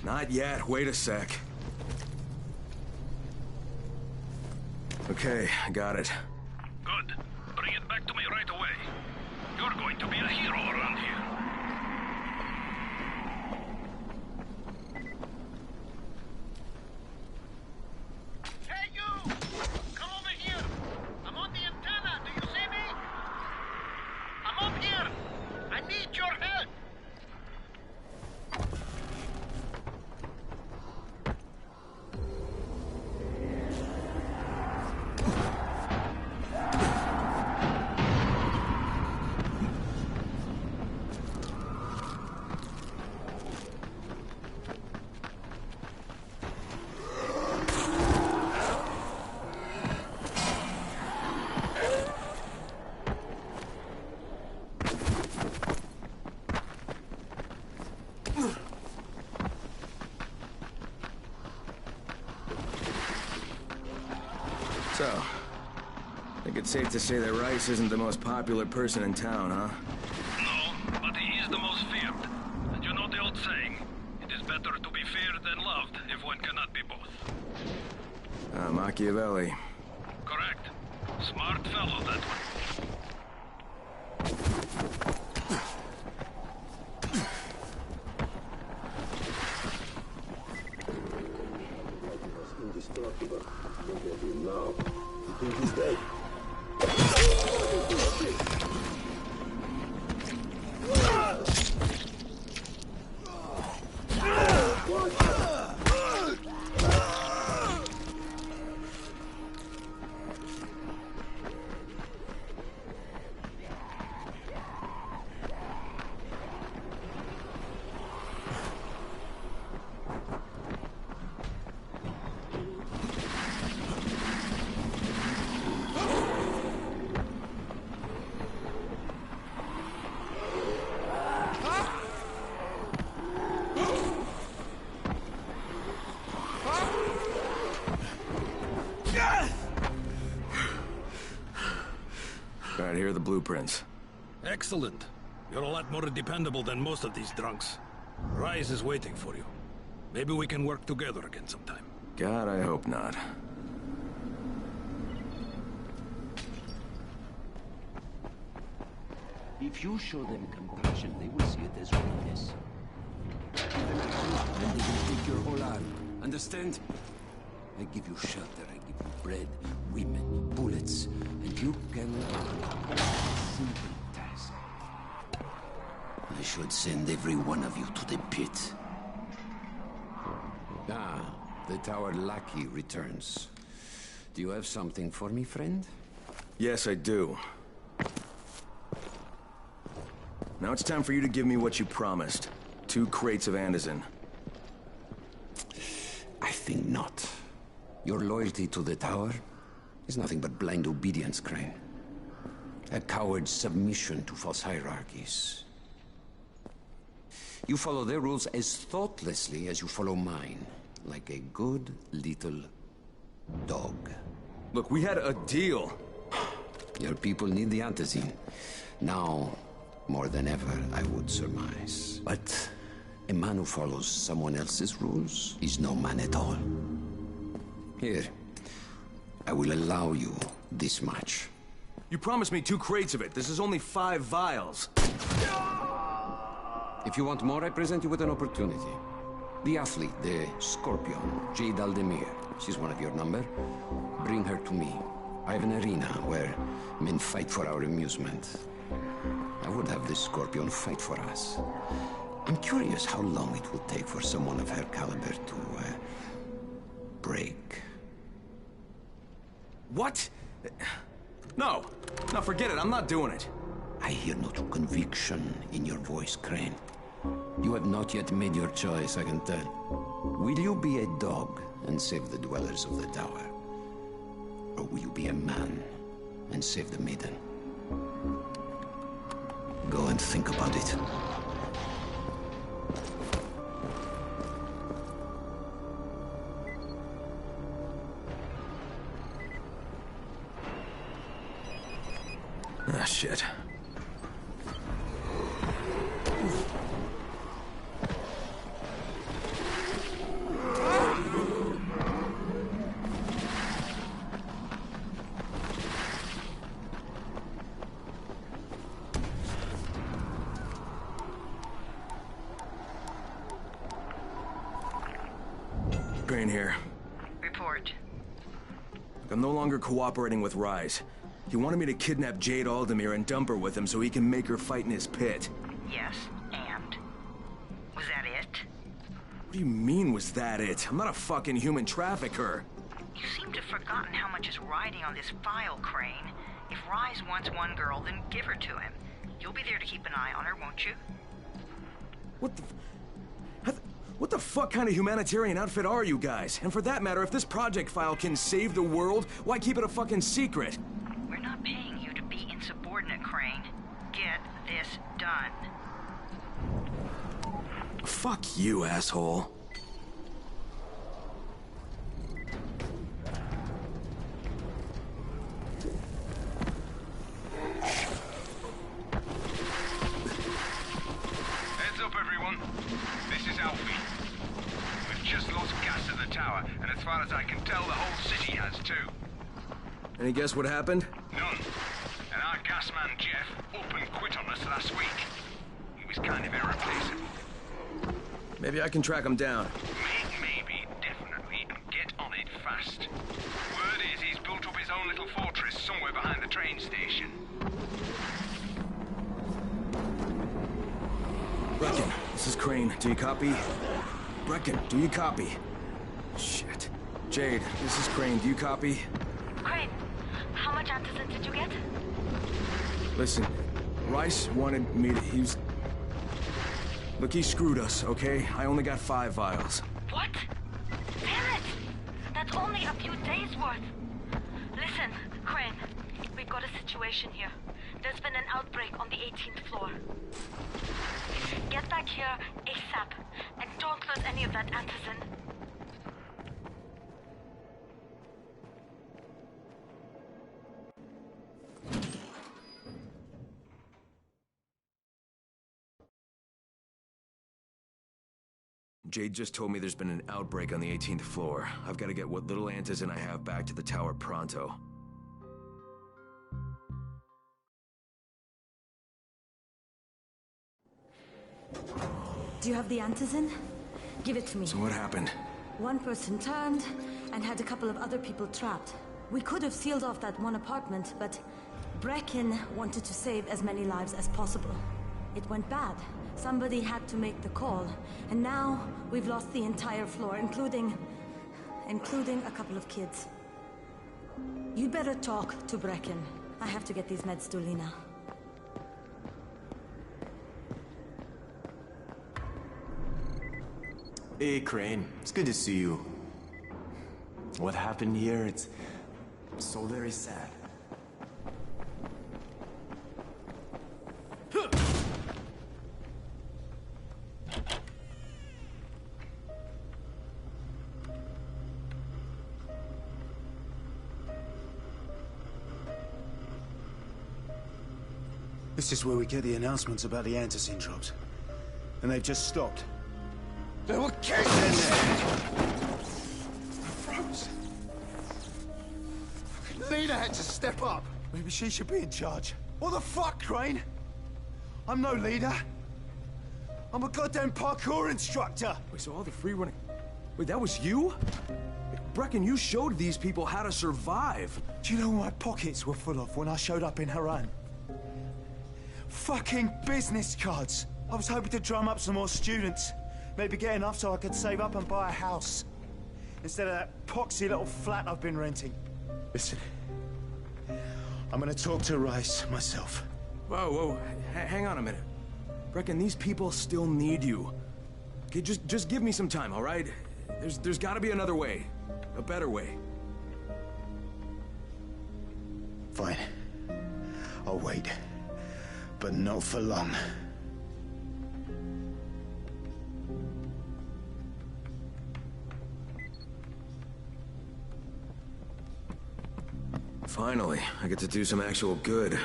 Not yet. Wait a sec. Okay, I got it. Good. Bring it back to me right away. You're going to be a hero around here. Hey, you! Come over here! I'm on the antenna. Do you see me? I'm up here. I need your help. So, I think it's safe to say that Rice isn't the most popular person in town, huh? No, but he is the most feared. And you know the old saying, it is better to be feared than loved if one cannot be both. Machiavelli. Correct. Smart fellow, that one. Indestructible. Look at him now. You think he's dead? Right, here are the blueprints. Excellent. You're a lot more dependable than most of these drunks. Rise is waiting for you. Maybe we can work together again sometime. God, I hope not. If you show them compassion, they will see it as weakness. And they will take your whole arm. Understand? I give you shelter, I give you bread, women, bullets, and you can... simple task. I should send every one of you to the pit. Ah, the tower lackey returns. Do you have something for me, friend? Yes, I do. Now it's time for you to give me what you promised. 2 crates of Anderson. I think not. Your loyalty to the tower is nothing but blind obedience, Crane. A coward's submission to false hierarchies. You follow their rules as thoughtlessly as you follow mine. Like a good little dog. Look, we had a deal. Your people need the antizin. Now, more than ever, I would surmise. But a man who follows someone else's rules is no man at all. Here, I will allow you this much. You promised me 2 crates of it. This is only 5 vials. If you want more, I present you with an opportunity. The athlete, the Scorpion, Jade Aldemir. She's one of your number. Bring her to me. I have an arena where men fight for our amusement. I would have this Scorpion fight for us. I'm curious how long it would take for someone of her caliber to, break. What? No. No, forget it. I'm not doing it. I hear no true conviction in your voice, Crane. You have not yet made your choice, I can tell. Will you be a dog and save the dwellers of the tower? Or will you be a man and save the maiden? Go and think about it. Ah, shit. Crane here. Report. I'm no longer cooperating with Rise. He wanted me to kidnap Jade Aldemir and dump her with him so he can make her fight in his pit. Yes, and? Was that it? What do you mean, was that it? I'm not a fucking human trafficker. You seem to have forgotten how much is riding on this file, Crane. If Rise wants one girl, then give her to him. You'll be there to keep an eye on her, won't you? What the fuck kind of humanitarian outfit are you guys? And for that matter, if this project file can save the world, why keep it a fucking secret? We're not paying you to be insubordinate, Crane. Get this done. Fuck you, asshole. Heads up, everyone. This is Alfie. We've just lost gas at the tower, and as far as I can tell, the whole city Any guess what happened? None. And our gas man, Jeff, up and quit on us last week. He was kind of irreplaceable. Maybe I can track him down. Maybe, definitely, and get on it fast. Word is he's built up his own little fortress somewhere behind the train station. Brecken, this is Crane. Do you copy? Brecken, do you copy? Shit. Jade, this is Crane. Do you copy? Crane, how much antizin did you get? Listen, Rice wanted me to... Look, he screwed us, okay? I only got 5 vials. What? Damn it! That's only a few days worth. Listen, Crane, we've got a situation here. There's been an outbreak on the 18th floor. Get back here ASAP, and don't lose any of that antizin. Jade just told me there's been an outbreak on the 18th floor. I've got to get what little antizin I have back to the tower pronto. Do you have the antizin? Give it to me. So what happened? One person turned and had a couple of other people trapped. We could have sealed off that one apartment, but Brecken wanted to save as many lives as possible. It went bad. Somebody had to make the call, and now we've lost the entire floor, including a couple of kids. You better talk to Brecken. I have to get these meds to Lena. Hey, Crane. It's good to see you. What happened here, it's so very sad. This is where we get the announcements about the antizin drops. And they've just stopped. There were kids in there! Froze. Lena had to step up. Maybe she should be in charge. What the fuck, Crane? I'm no leader. I'm a goddamn parkour instructor. Wait, so all the free running... Wait, that was you? Brecken, you showed these people how to survive. Do you know what my pockets were full of when I showed up in Haran? Fucking business cards. I was hoping to drum up some more students. Maybe get enough so I could save up and buy a house. Instead of that poxy little flat I've been renting. Listen. I'm gonna talk to Rice myself. Whoa, hang on a minute. Brecken, these people still need you. Okay, just give me some time, all right? There's gotta be another way. A better way. Fine. I'll wait. But not for long. Finally, I get to do some actual good.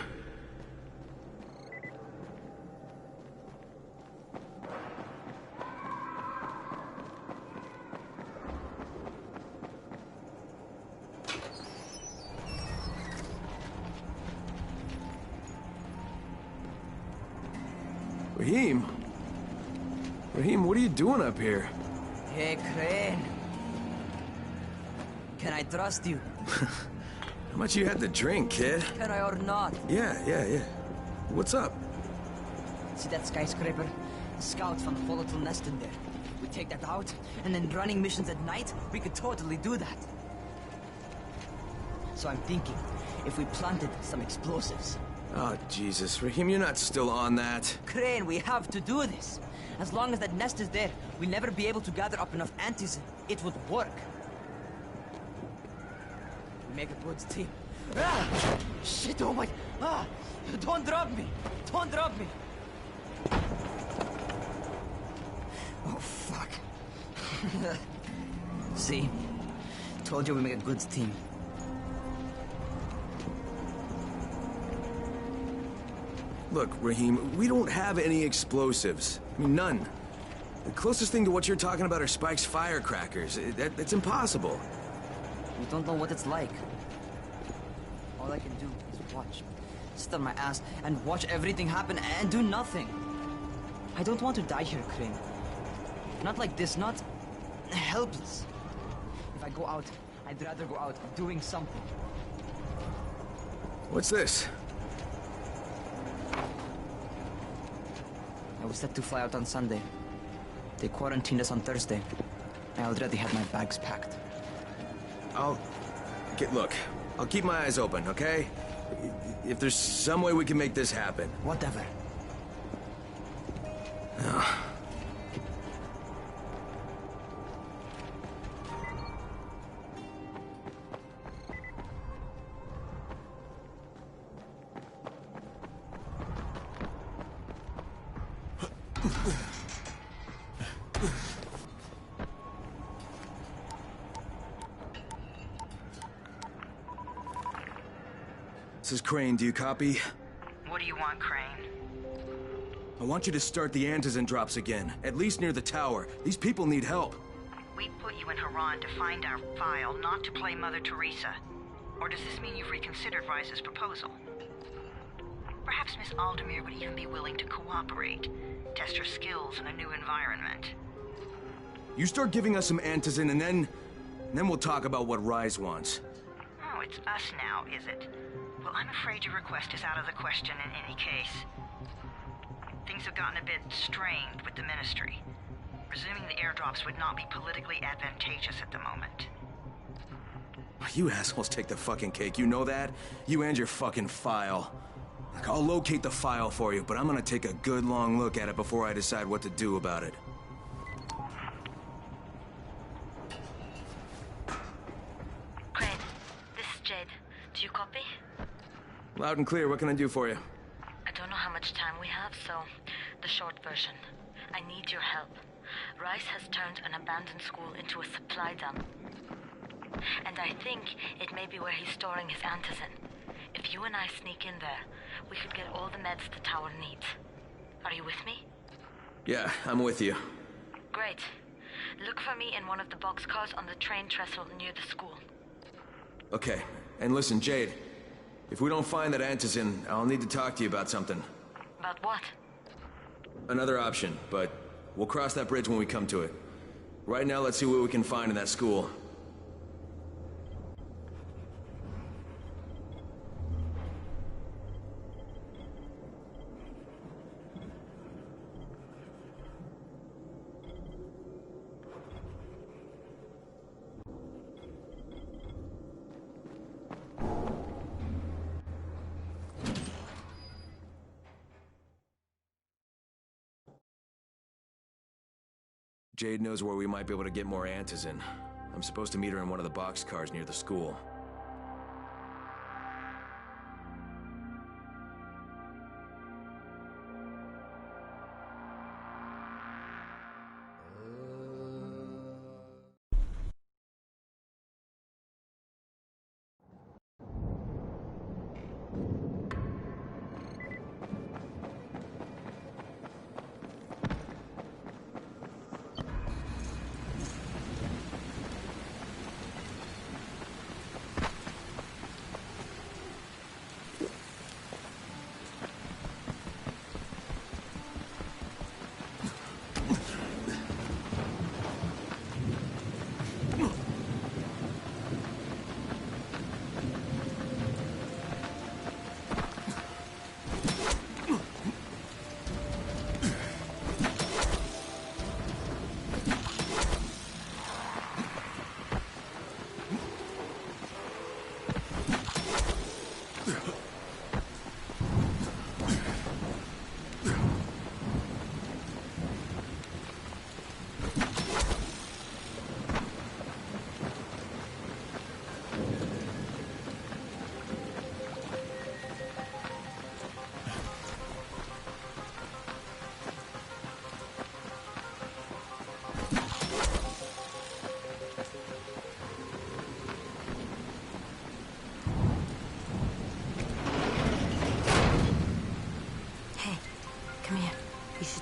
Raheem, what are you doing up here? Hey, Crane. Can I trust you? How much you had to drink, kid? Can I or not? Yeah. What's up? See that skyscraper? The scouts found a volatile nest in there. We take that out, and then running missions at night, we could totally do that. So I'm thinking, if we planted some explosives. Oh, Jesus. Raheem, you're not still on that. Crane, we have to do this. As long as that nest is there, we'll never be able to gather up enough antizin. It would work. We make a good team. Ah! Shit, oh my... Ah! Don't drop me! Don't drop me! Oh, fuck. See? Told you we make a good team. Look, Raheem, we don't have any explosives. I mean, none. The closest thing to what you're talking about are Spike's firecrackers. That's impossible. You don't know what it's like. All I can do is watch. Sit on my ass and watch everything happen and do nothing. I don't want to die here, Crane. Not like this, not helpless. If I go out, I'd rather go out doing something. What's this? I was set to fly out on Sunday. They quarantined us on Thursday. I already had my bags packed. Look, I'll keep my eyes open, okay? If there's some way we can make this happen. Whatever. This is Crane, do you copy? What do you want, Crane? I want you to start the antizin drops again, at least near the tower. These people need help. We put you in Haran to find our file, not to play Mother Teresa. Or does this mean you've reconsidered Rice's proposal? Perhaps Miss Aldemir would even be willing to cooperate, test her skills in a new environment. You start giving us some antizin and then we'll talk about what Rise wants. Oh, it's us now, is it? Well, I'm afraid your request is out of the question in any case. Things have gotten a bit strained with the Ministry. Resuming the airdrops would not be politically advantageous at the moment. You assholes take the fucking cake, you know that? You and your fucking file. Look, I'll locate the file for you, but I'm gonna take a good long look at it before I decide what to do about it. Crane, this is Jade. Do you copy? Loud and clear, what can I do for you? I don't know how much time we have, so the short version. I need your help. Rice has turned an abandoned school into a supply dump. And I think it may be where he's storing his antizin. If you and I sneak in there, we could get all the meds the tower needs. Are you with me? Yeah, I'm with you. Great. Look for me in one of the boxcars on the train trestle near the school. Okay, and listen, Jade. If we don't find that antizin, I'll need to talk to you about something. About what? Another option, but we'll cross that bridge when we come to it. Right now, let's see what we can find in that school. Jade knows where we might be able to get more antizin. I'm supposed to meet her in one of the boxcars near the school.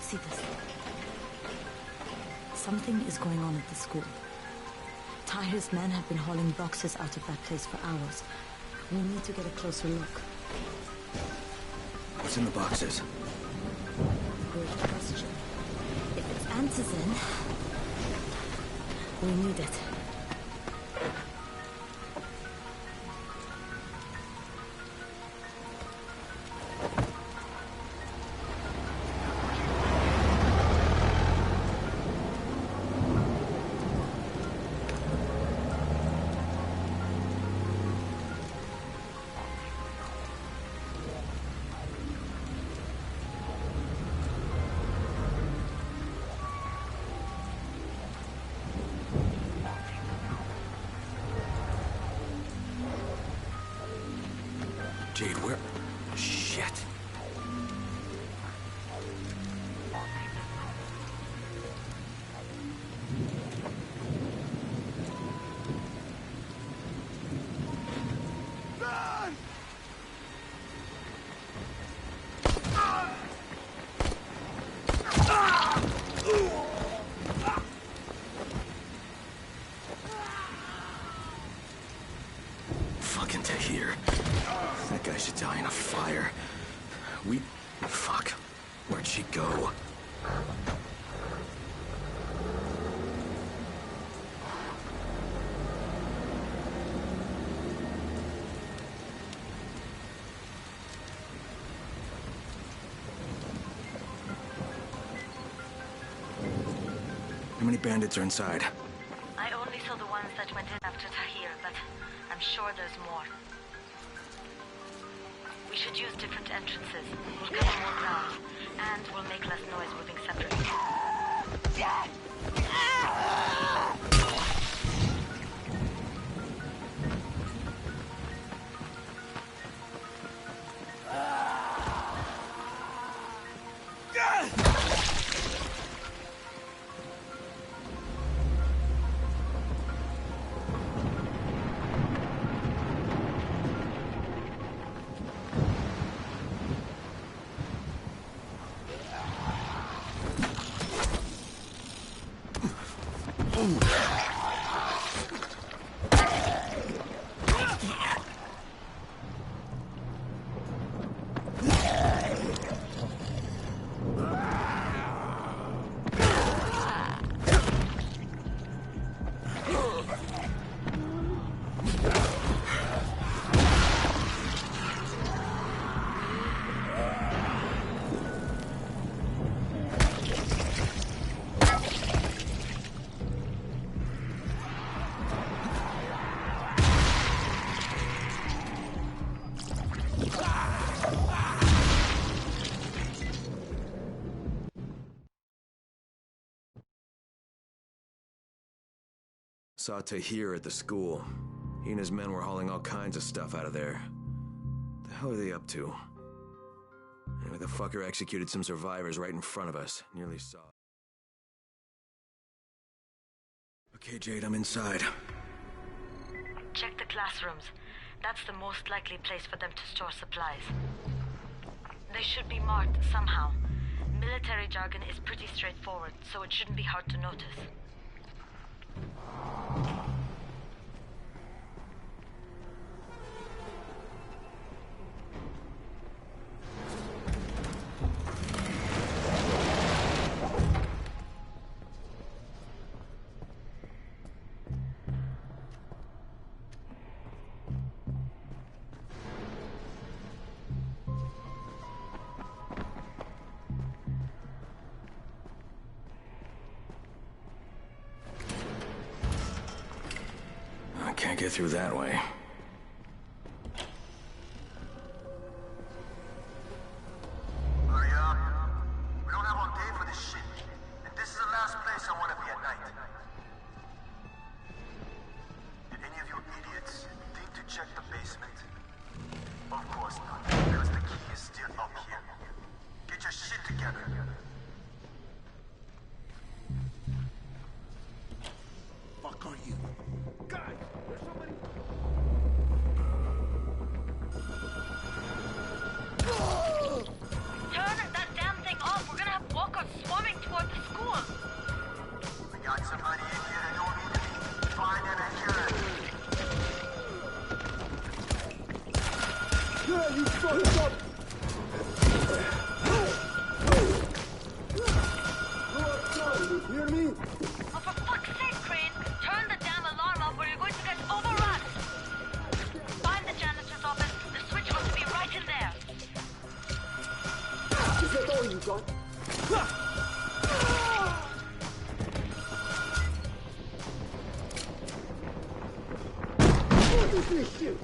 See this. Something is going on at the school. Tahir's men have been hauling boxes out of that place for hours. We need to get a closer look. What's in the boxes? Good question. If it's antizin, we need it. Jade, where? Shit. Fucking Tahir. That guy should die in a fire. Fuck. Where'd she go? How many bandits are inside? I only saw the ones that went in after Tahir, but I'm sure there's more. We should use different entrances. We'll cover more ground, and we'll make less noise moving separately. Saw Tahir at the school. He and his men were hauling all kinds of stuff out of there. The hell are they up to? Anyway, the fucker executed some survivors right in front of us. Nearly saw. Okay, Jade, I'm inside. Check the classrooms. That's the most likely place for them to store supplies. They should be marked somehow. Military jargon is pretty straightforward, so it shouldn't be hard to notice. Can't get through that way. Hurry up. We don't have all day for this shit. And this is the last place I want to be at night. Did any of you idiots think to check the basement? Of course not, because the key is still up here. Get your shit together. Fuck are you? God! There's somebody... Turn that damn thing off! We're gonna have walkers swarming toward the school! We got somebody in here that don't need to be. Find and secure it. Yeah, you fucked up! You hear me? Oh, for fuck's sake, Crane! Turn the damn alarm off or you're going to get overrun! Find the janitor's office. The switch must be right in there. Is that all you got? What is this shit?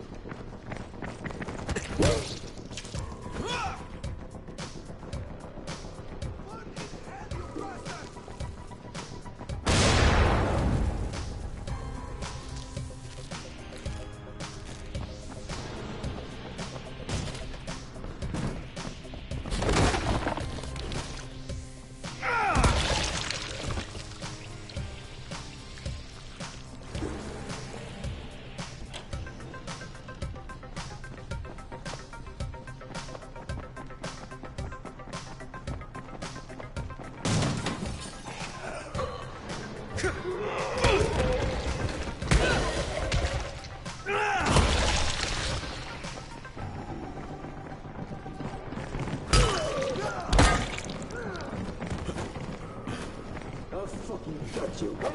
I'll fucking gut you, man.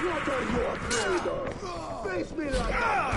What are you afraid of? Face me like that!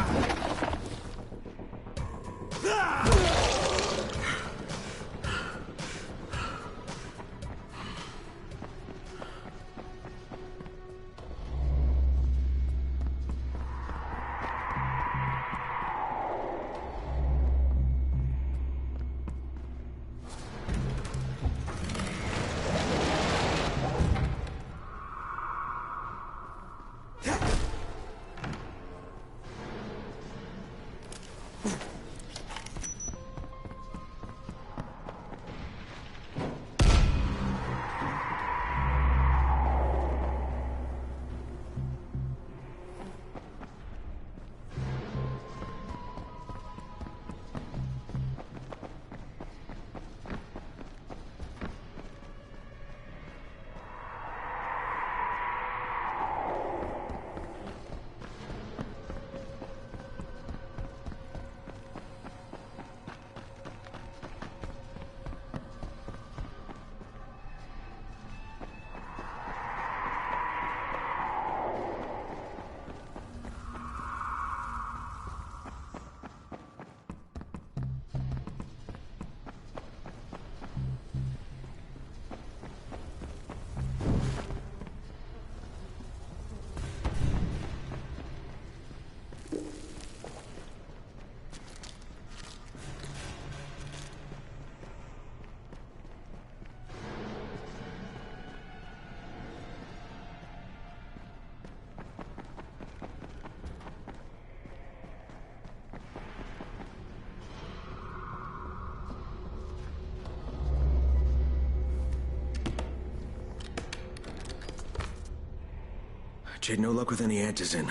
Jade, no luck with any antizin.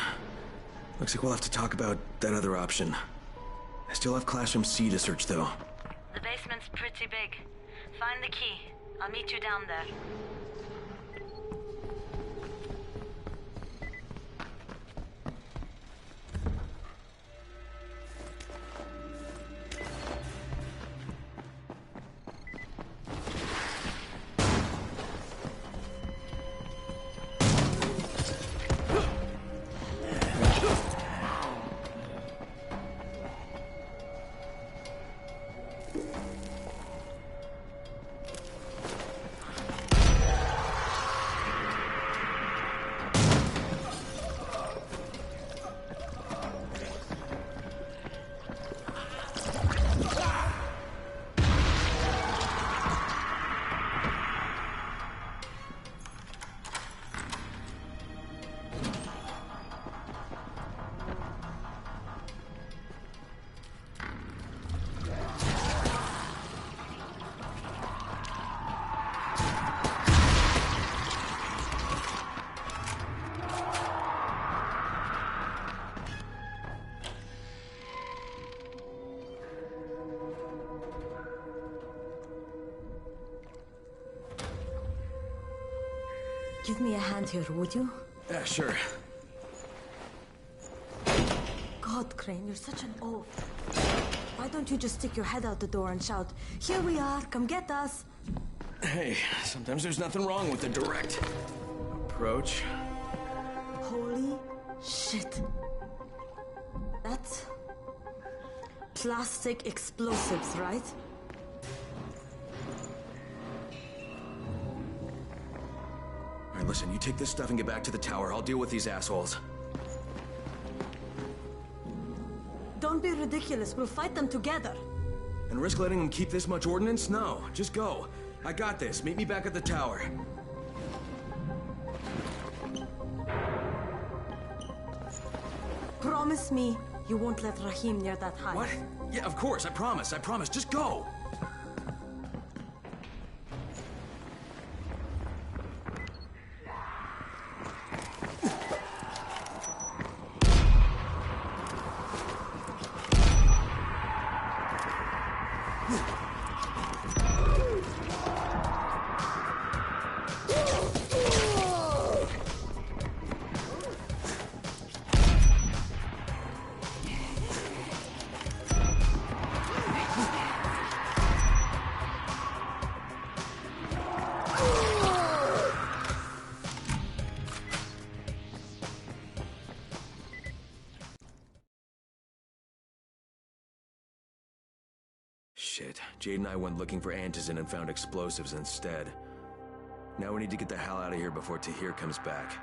Looks like we'll have to talk about that other option. I still have Classroom C to search, though. The basement's pretty big. Find the key. I'll meet you down there. Give me a hand here, would you? Yeah, sure. God, Crane, you're such an oaf. Why don't you just stick your head out the door and shout, "Here we are, come get us"? Hey, sometimes there's nothing wrong with the direct approach. Holy shit. That's plastic explosives, right? All right, listen, you take this stuff and get back to the tower. I'll deal with these assholes. Don't be ridiculous. We'll fight them together. And risk letting them keep this much ordnance? No, just go. I got this. Meet me back at the tower. Promise me you won't let Rahim near that hive. What? Yeah, of course. I promise. I promise. Just go. Shit. Jade and I went looking for antizin and found explosives instead. Now we need to get the hell out of here before Tahir comes back.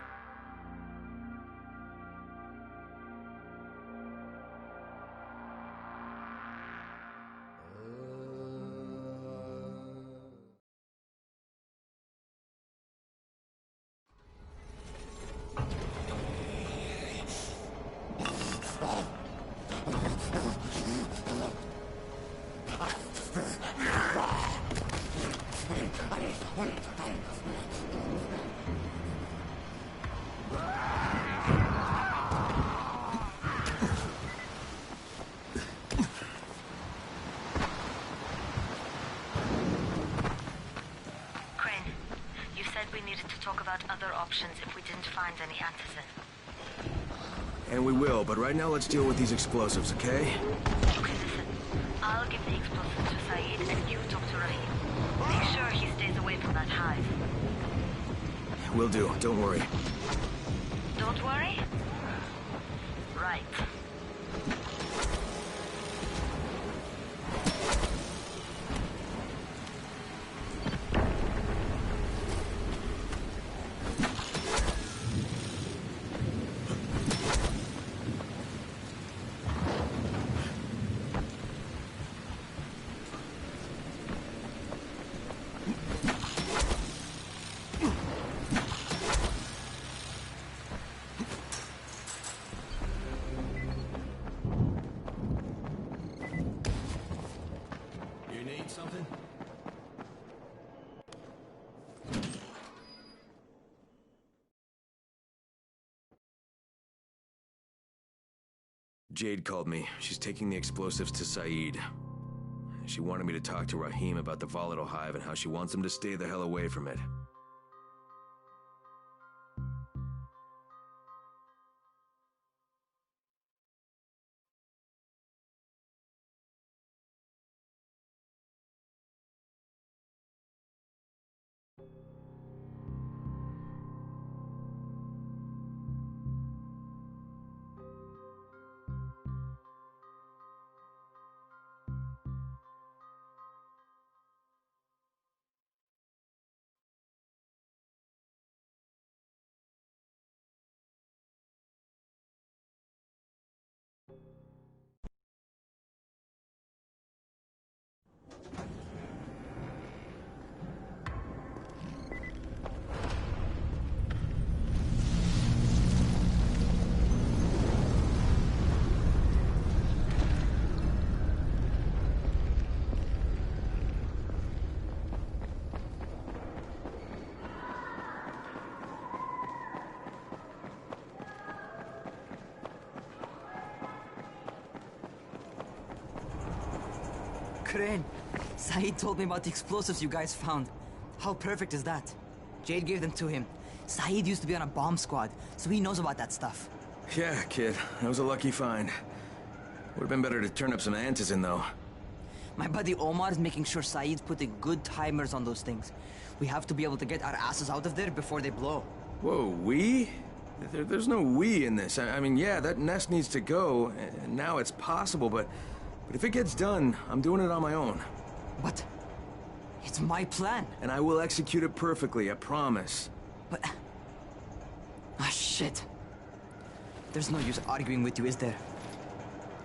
Other options if we didn't find any antizin. And we will, but right now let's deal with these explosives, okay? Okay, listen. I'll give the explosives to Saeed and you talk to Rahim. Make sure he stays away from that hive. Will do, don't worry. Don't worry? Right. Something? Jade called me. She's taking the explosives to Saeed. She wanted me to talk to Rahim about the volatile hive and how she wants him to stay the hell away from it. Crane, Saeed told me about the explosives you guys found. How perfect is that? Jade gave them to him. Saeed used to be on a bomb squad, so he knows about that stuff. Yeah, kid. That was a lucky find. Would've been better to turn up some antizin, though. My buddy Omar is making sure Saeed's putting good timers on those things. We have to be able to get our asses out of there before they blow. Whoa, we? There's no we in this. I mean, yeah, that nest needs to go, and now it's possible, but if it gets done, I'm doing it on my own. But it's my plan. And I will execute it perfectly, I promise. But... ah, shit. There's no use arguing with you, is there?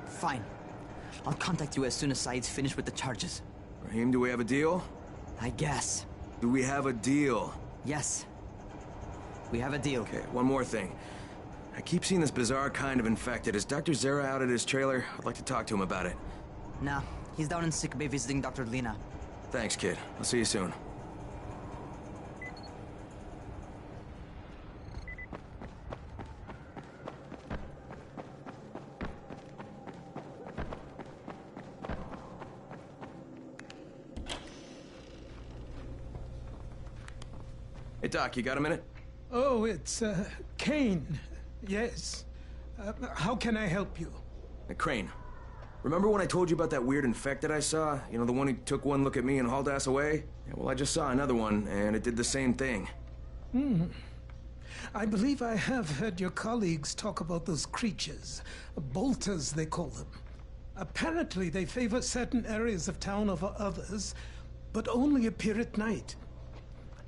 Fine. I'll contact you as soon as Saeed's finished with the charges. Raheem, do we have a deal? I guess. Do we have a deal? Yes. We have a deal. Okay, one more thing. I keep seeing this bizarre kind of infected. Is Dr. Zera out at his trailer? I'd like to talk to him about it. Nah, he's down in sickbay visiting Dr. Lena. Thanks, kid. I'll see you soon. Hey, Doc, you got a minute? Oh, it's, Kane. Yes. How can I help you? Crane. Remember when I told you about that weird infected I saw? You know, the one who took one look at me and hauled ass away? Yeah, well, I just saw another one, and it did the same thing. I believe I have heard your colleagues talk about those creatures. Bolters, they call them. Apparently, they favor certain areas of town over others, but only appear at night.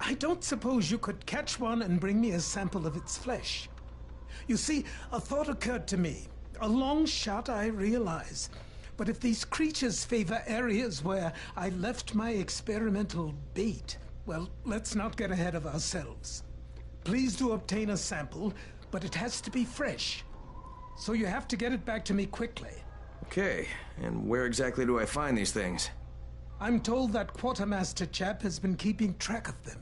I don't suppose you could catch one and bring me a sample of its flesh. You see, a thought occurred to me. A long shot, I realize. But if these creatures favor areas where I left my experimental bait, well, let's not get ahead of ourselves. Please do obtain a sample, but it has to be fresh. So you have to get it back to me quickly. Okay, and where exactly do I find these things? I'm told that quartermaster chap has been keeping track of them.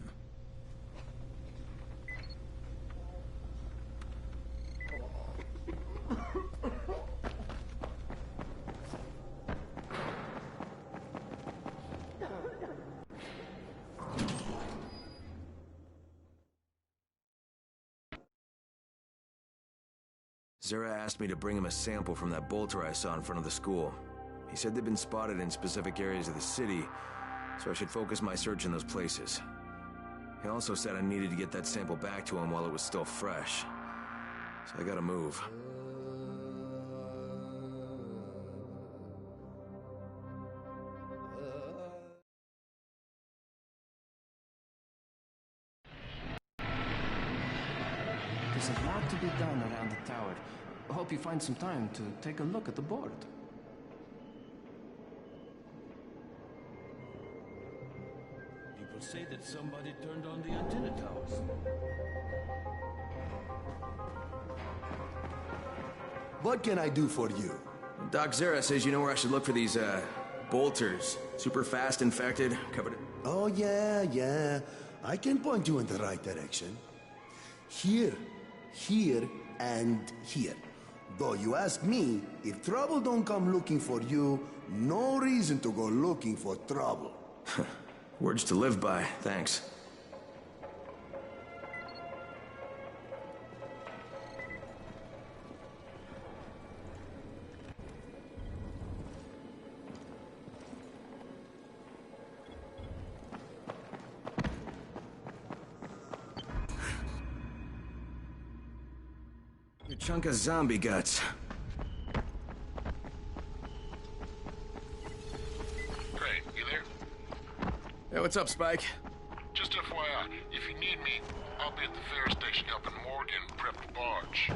Zera asked me to bring him a sample from that bolter I saw in front of the school. He said they'd been spotted in specific areas of the city, so I should focus my search in those places. He also said I needed to get that sample back to him while it was still fresh. So I gotta move. There's a lot to be done around the tower. I hope you find some time to take a look at the board. People say that somebody turned on the antenna towers. What can I do for you? Doc Zera says you know where I should look for these, bolters. Super fast, infected, covered... Oh, yeah. I can point you in the right direction. Here, and here. Though you ask me, if trouble don't come looking for you, no reason to go looking for trouble. Words to live by, thanks. A chunk of zombie guts. Great, you there? Hey, what's up, Spike? Just FYI, if you need me, I'll be at the ferry station helping Morgan prep the barge.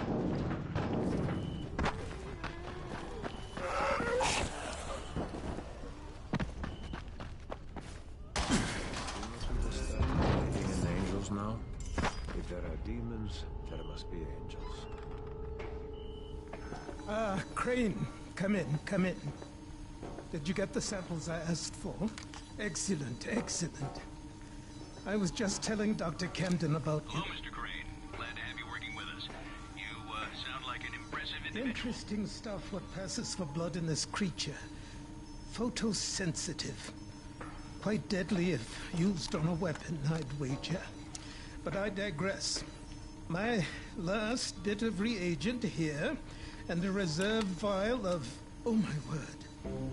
Believing in angels now? If there are demons, there must be angels. Crane, come in. Did you get the samples I asked for? Excellent. I was just telling Dr. Camden about you. Hello, Mr. Crane. Glad to have you working with us. You, sound like an impressive individual. Interesting stuff what passes for blood in this creature. Photosensitive. Quite deadly if used on a weapon, I'd wager. But I digress. My last bit of reagent here, and a reserve vial of... oh my word.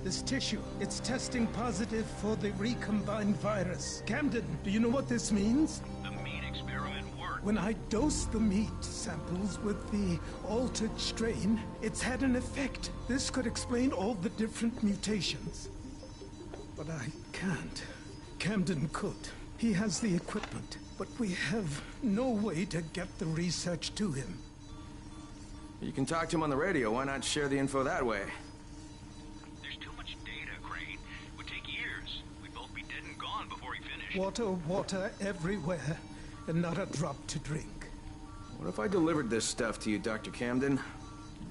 This tissue, it's testing positive for the recombined virus. Camden, do you know what this means? The meat experiment worked. When I dose the meat samples with the altered strain, it's had an effect. This could explain all the different mutations. But I can't. Camden could. He has the equipment, but we have no way to get the research to him. You can talk to him on the radio. Why not share the info that way? There's too much data, Crane. It would take years. We'd both be dead and gone before he finished. Water everywhere, and not a drop to drink. What if I delivered this stuff to you, Dr. Camden?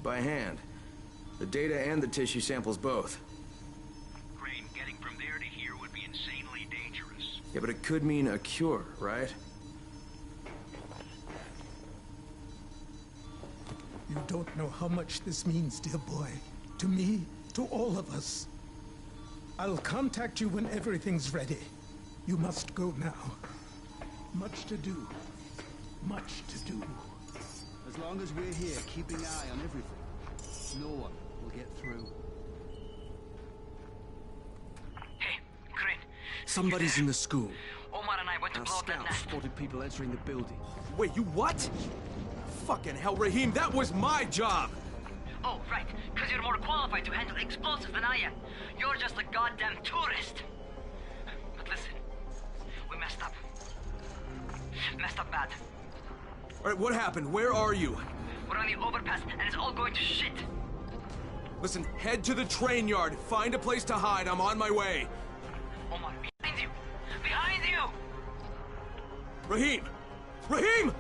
By hand. The data and the tissue samples both. Crane, getting from there to here would be insanely dangerous. Yeah, but it could mean a cure, right? You don't know how much this means, dear boy. To me, to all of us. I'll contact you when everything's ready. You must go now. Much to do. Much to do. As long as we're here, keeping an eye on everything, no one will get through. Hey, Crane. Somebody's in the school. Omar and I went to Our blow up that scouts nest. spotted people entering the building. Wait, you what? Fucking hell, Raheem, that was my job! Oh, right. Because you're more qualified to handle explosives than I am. You're just a goddamn tourist. But listen, we messed up. Messed up bad. Alright, what happened? Where are you? We're on the overpass, and it's all going to shit. Listen, head to the train yard. Find a place to hide. I'm on my way. Omar, behind you! Behind you! Raheem! Raheem!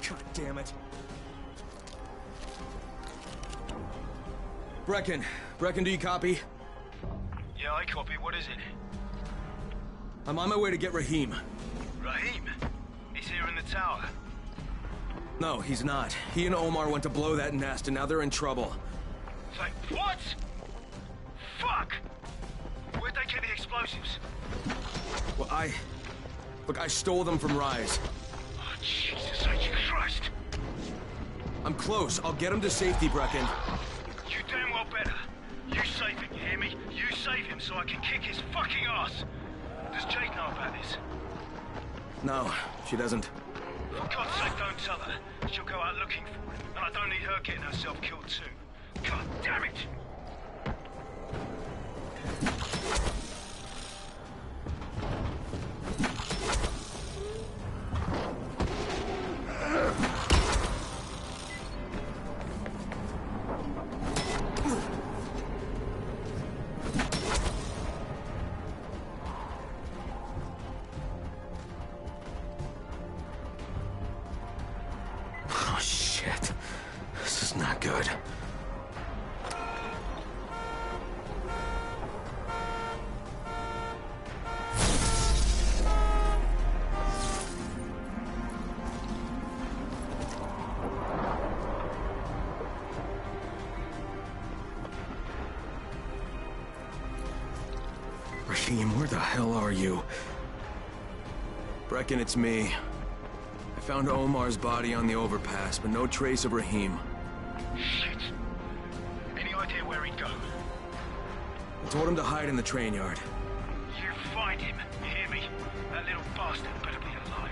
God damn it. Brecken, do you copy? Yeah, I copy. What is it? I'm on my way to get Raheem. Raheem? He's here in the tower. No, he's not. He and Omar went to blow that nest, and now they're in trouble. Like, what? Fuck! Where'd they get the explosives? Well, Look, I stole them from Rise. Oh, Jesus H. Christ! I'm close. I'll get him to safety, Brecken. You damn well better. You save him, you hear me? You save him so I can kick his fucking ass! Does Jade know about this? No, she doesn't. For God's sake, don't tell her. She'll go out looking for him, and I don't need her getting herself killed too. God damn it! Oh, shit. This is not good. Raheem, where the hell are you? Brecken, it's me. I found Omar's body on the overpass, but no trace of Raheem. Shit. Any idea where he'd go? I told him to hide in the train yard. You find him, you hear me? That little bastard better be alive.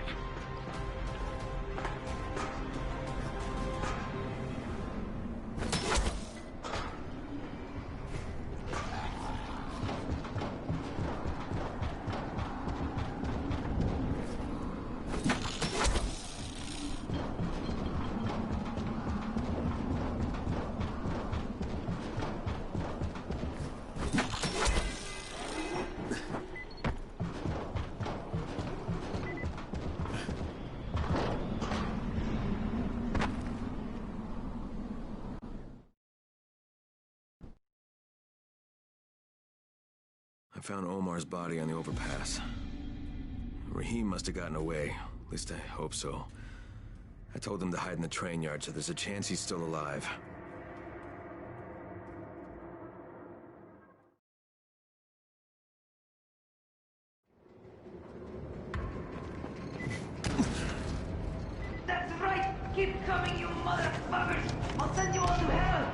I found Omar's body on the overpass. Raheem must have gotten away. At least I hope so. I told him to hide in the train yard, so there's a chance he's still alive. Keep coming, you motherfuckers! I'll send you all to hell!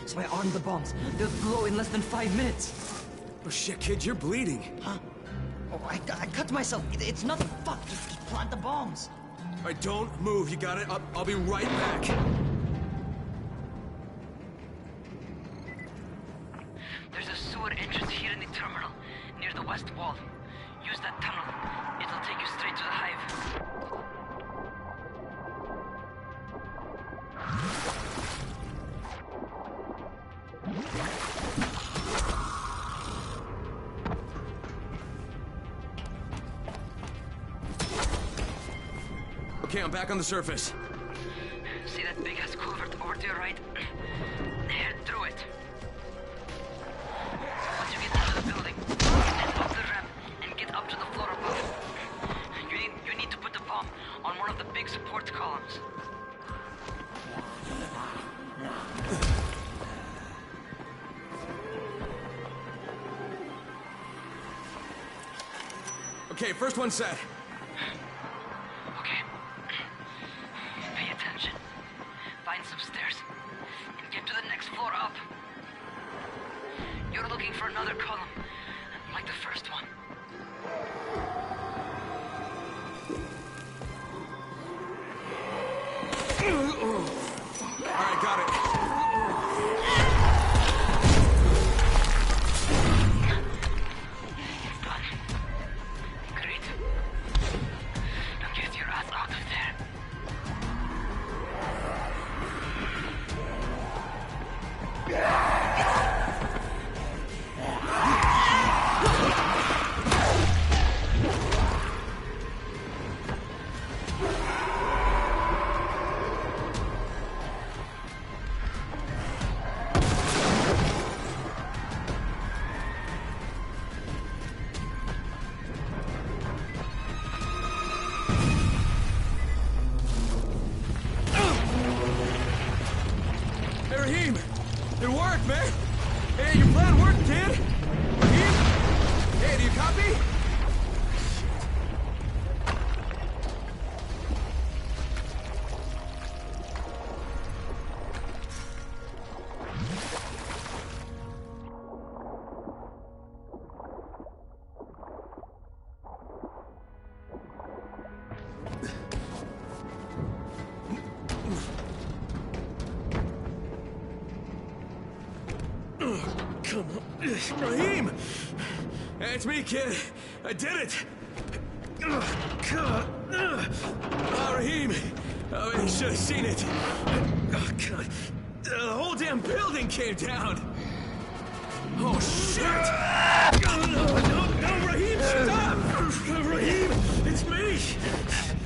So I armed the bombs. They'll blow in less than 5 minutes. Oh shit, kid, you're bleeding. Huh? Oh, I cut myself. It's nothing. Fuck, just plant the bombs. Alright, don't move. You got it? I'll be right back. There's a sewer entrance here in the terminal, near the west wall. Use that tunnel. It'll take you straight to the hive. Okay, I'm back on the surface. See that big-ass culvert over to your right? Head through it. Once you get out of the building, head up the ramp and get up to the floor above. You need to put the bomb on one of the big support columns. Okay, first one set. Okay. Pay attention. Find some stairs and get to the next floor up. You're looking for another column, like the first one. Alright, got it. It worked, man! Hey, your plan worked, kid! Hey, do you copy? Come on. Raheem! Hey, it's me, kid. I did it! Raheem! Oh, you should have seen it. Oh, God. The whole damn building came down! Oh, shit! No, Raheem, stop! Raheem, it's me!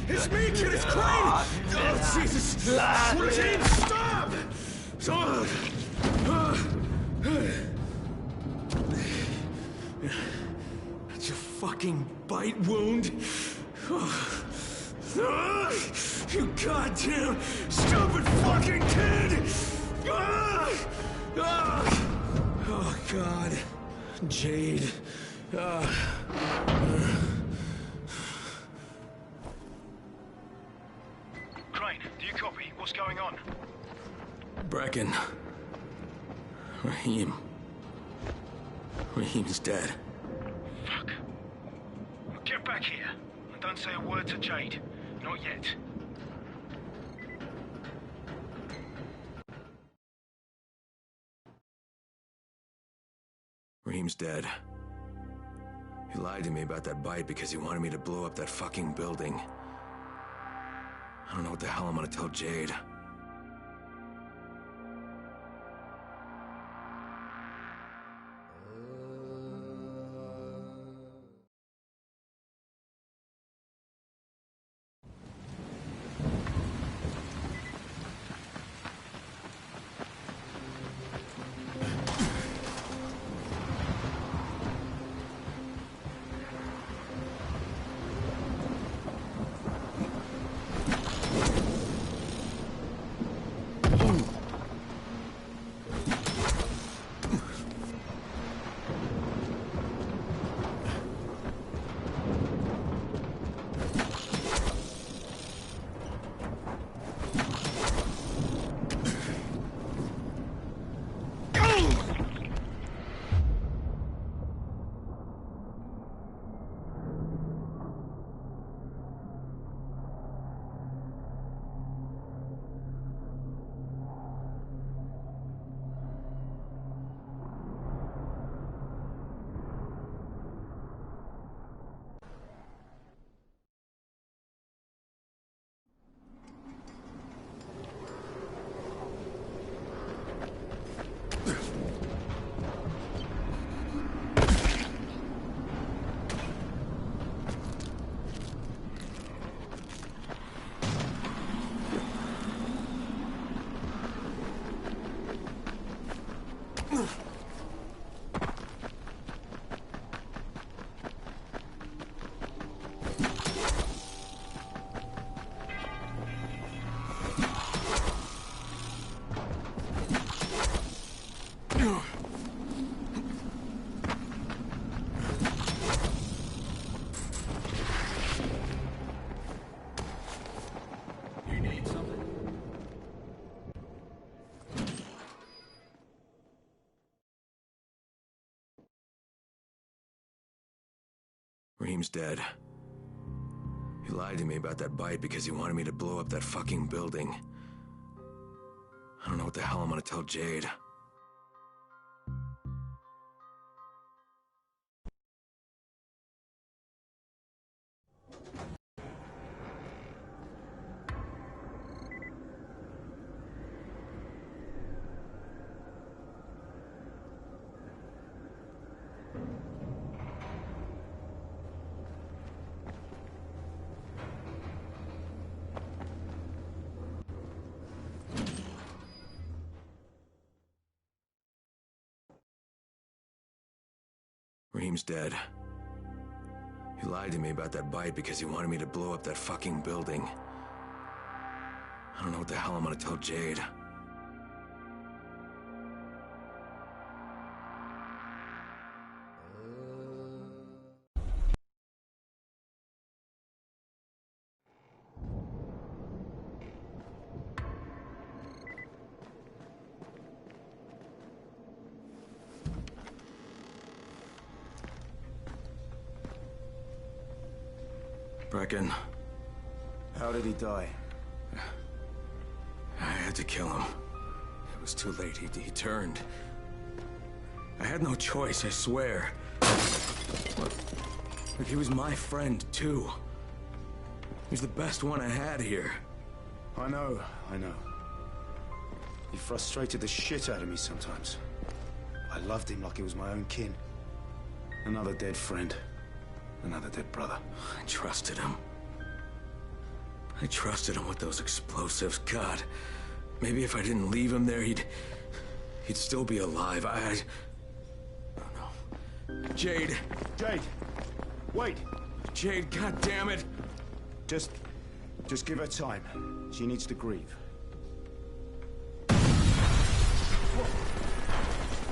It's me, kid, it's Crane! Oh, Jesus! Raheem, stop! That's a fucking bite wound. You goddamn stupid fucking kid! Oh, God. Jade. Crane, do you copy? What's going on? Brecken. Raheem. Raheem's dead. Fuck. Get back here. And don't say a word to Jade. Not yet. Raheem's dead. He lied to me about that bite because he wanted me to blow up that fucking building. I don't know what the hell I'm gonna tell Jade. Raheem's dead. He lied to me about that bite because he wanted me to blow up that fucking building. I don't know what the hell I'm gonna tell Jade. Raheem's dead. He lied to me about that bite because he wanted me to blow up that fucking building. I don't know what the hell I'm gonna tell Jade. Brecken. How did he die? I had to kill him. It was too late. He turned. I had no choice, I swear. Look, he was my friend, too. He was the best one I had here. I know. He frustrated the shit out of me sometimes. I loved him like he was my own kin. Another dead friend. Another dead brother. I trusted him. I trusted him with those explosives. God, maybe if I didn't leave him there, he'd still be alive. I don't know. Jade! Jade! Wait! Jade, god damn it! Just give her time. She needs to grieve.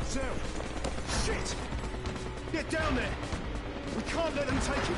Zero! Shit! Get down there! We can't let them take it!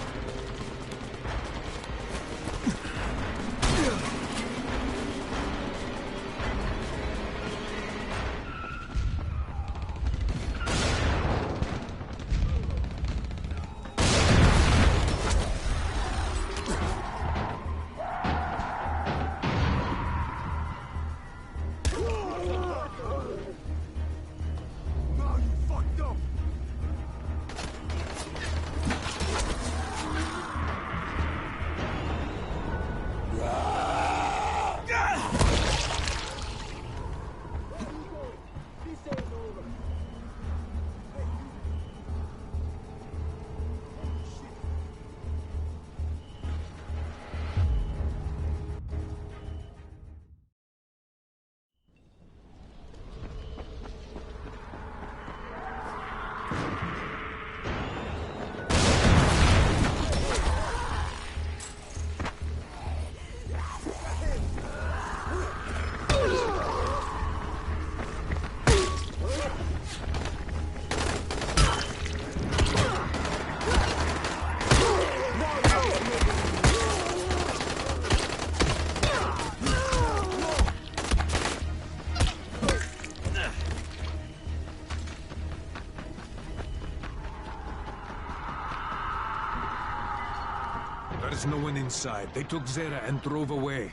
There's no one inside. They took Zera and drove away.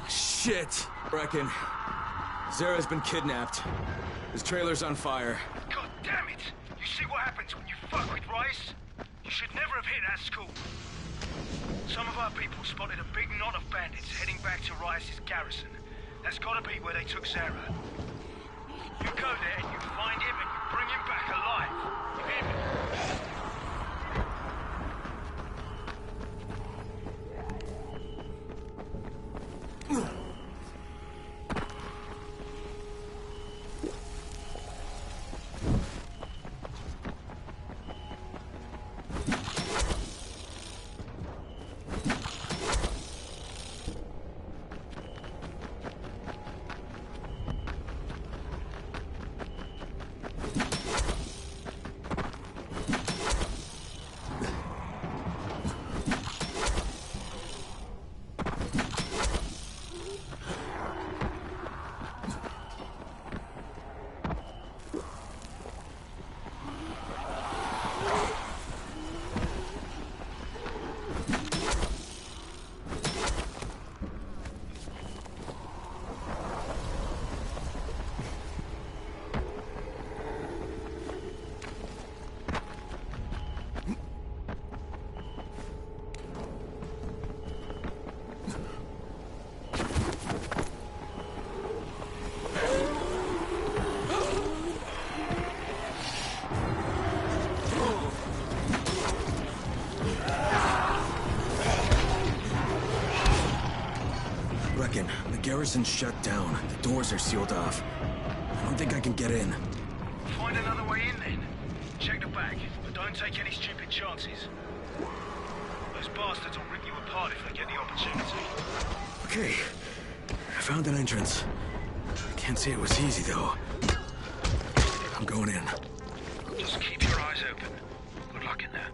Shit! Brecken. Zera's been kidnapped. His trailer's on fire. God damn it! You see what happens when you fuck with Rice? You should never have hit that school. Some of our people spotted a big knot of bandits heading back to Rice's garrison. That's gotta be where they took Zera. You go there and you find him and you bring him back alive. You hear me? Garrison's shut down. The doors are sealed off. I don't think I can get in. Find another way in then. Check the back, but don't take any stupid chances. Those bastards will rip you apart if they get the opportunity. Okay. I found an entrance. I can't say it was easy, though. I'm going in. Just keep your eyes open. Good luck in there.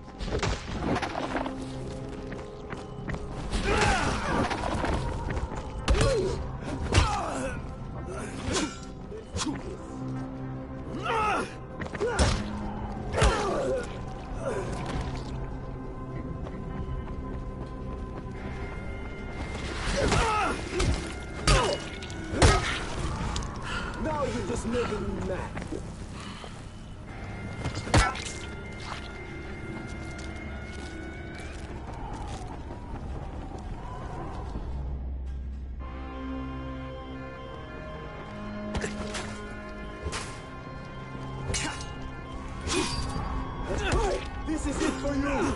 Now you're just making me mad. This is it for you!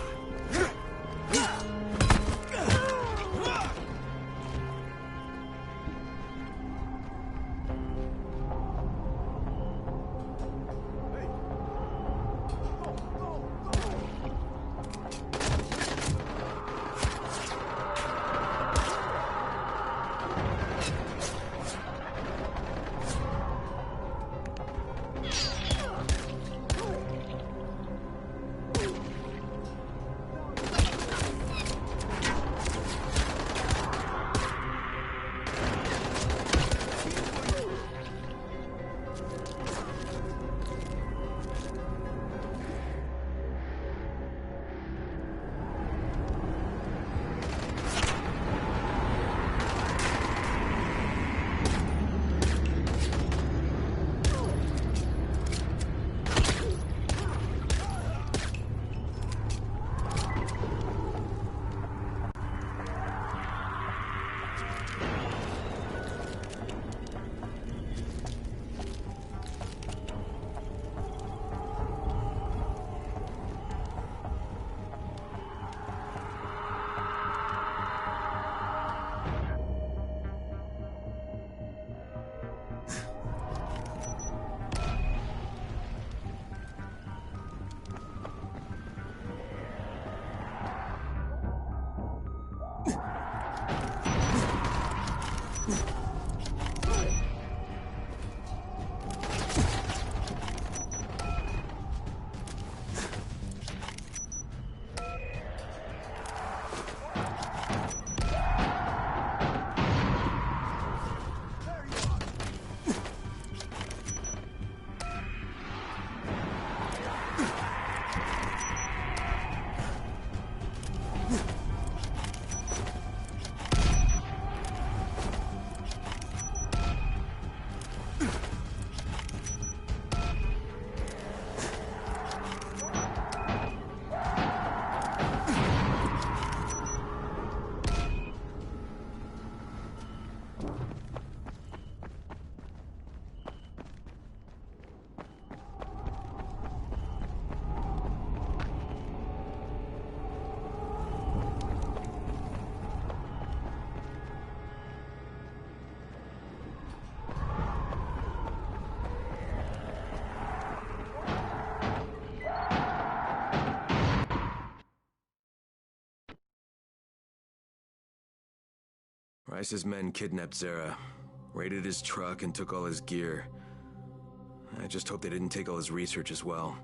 Rice's men kidnapped Zara, raided his truck, and took all his gear. I just hope they didn't take all his research as well.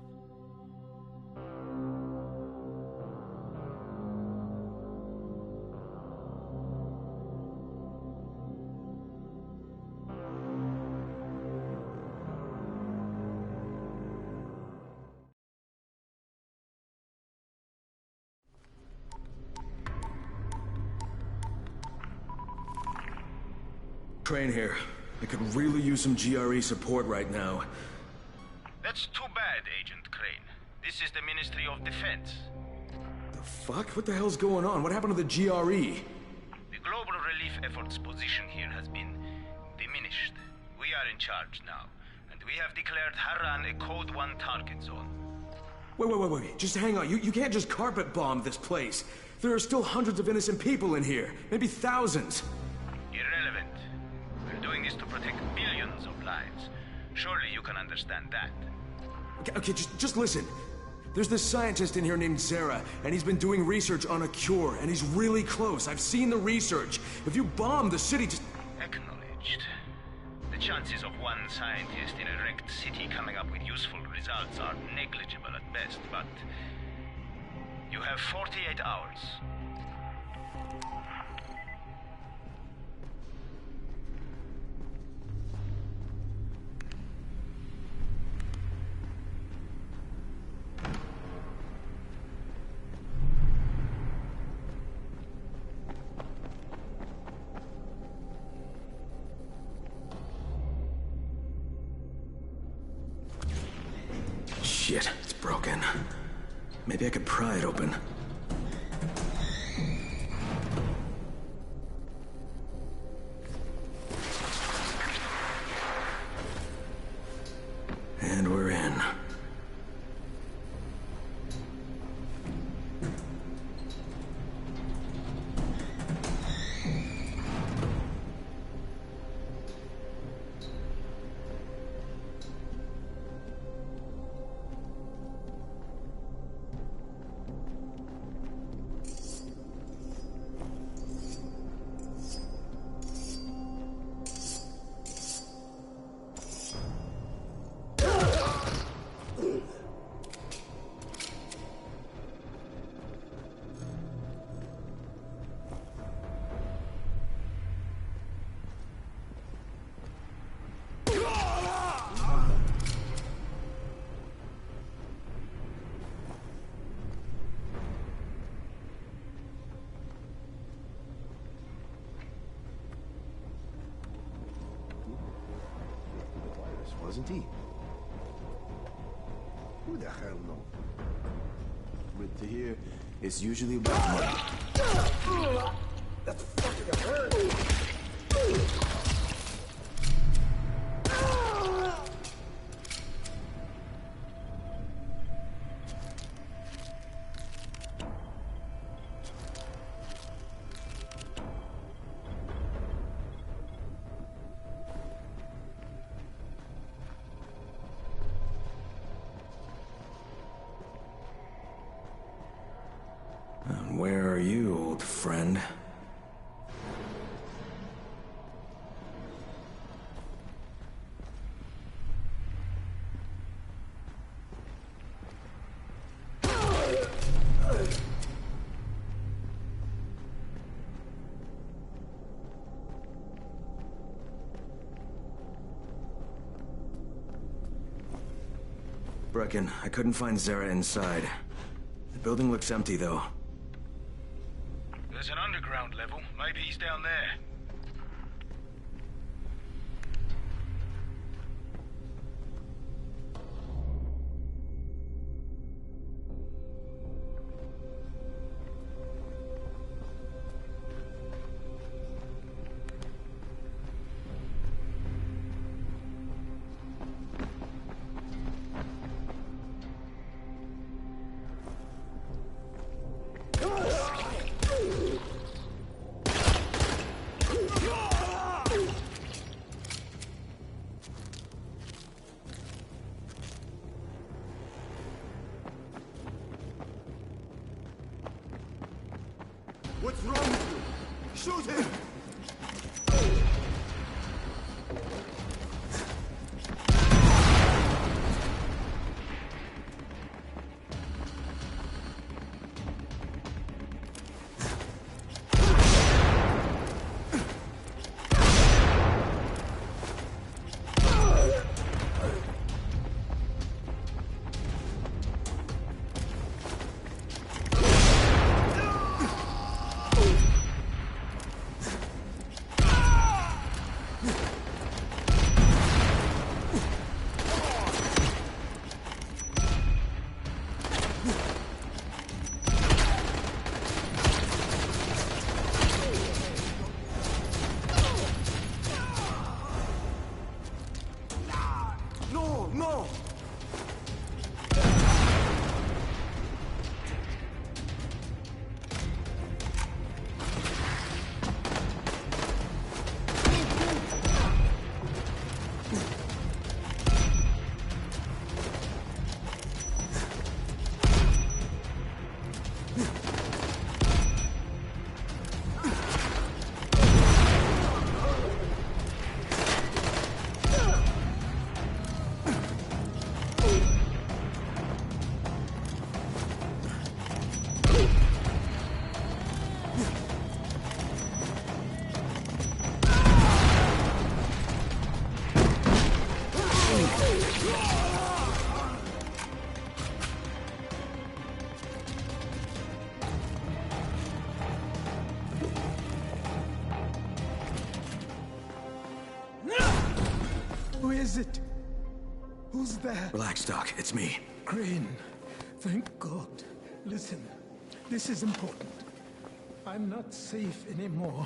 Crane here. I could really use some GRE support right now. That's too bad, Agent Crane. This is the Ministry of Defense. The fuck? What the hell's going on? What happened to the GRE? The global relief effort's position here has been diminished. We are in charge now, and we have declared Harran a Code 1 target zone. Wait. Just hang on. You can't just carpet bomb this place. There are still hundreds of innocent people in here. Maybe thousands. Irrelevant. you can understand that. Okay, just listen. There's this scientist in here named Zara, and he's been doing research on a cure, and he's really close. I've seen the research. If you bomb the city, just... Acknowledged. The chances of one scientist in a wrecked city coming up with useful results are negligible at best, but... you have 48 hours. Shit, it's broken. Maybe I could pry it open. And we're in. Wasn't he? Who the hell knows? Good to hear. It's usually about money. That's fucking hurt! And where are you, old friend? Brecken, I couldn't find Zara inside. The building looks empty, though. There's an underground level. Maybe he's down there. What's wrong with you? Shoot him! it? Who's there? Relax, Doc. It's me. Crane. Thank God. Listen, this is important. I'm not safe anymore,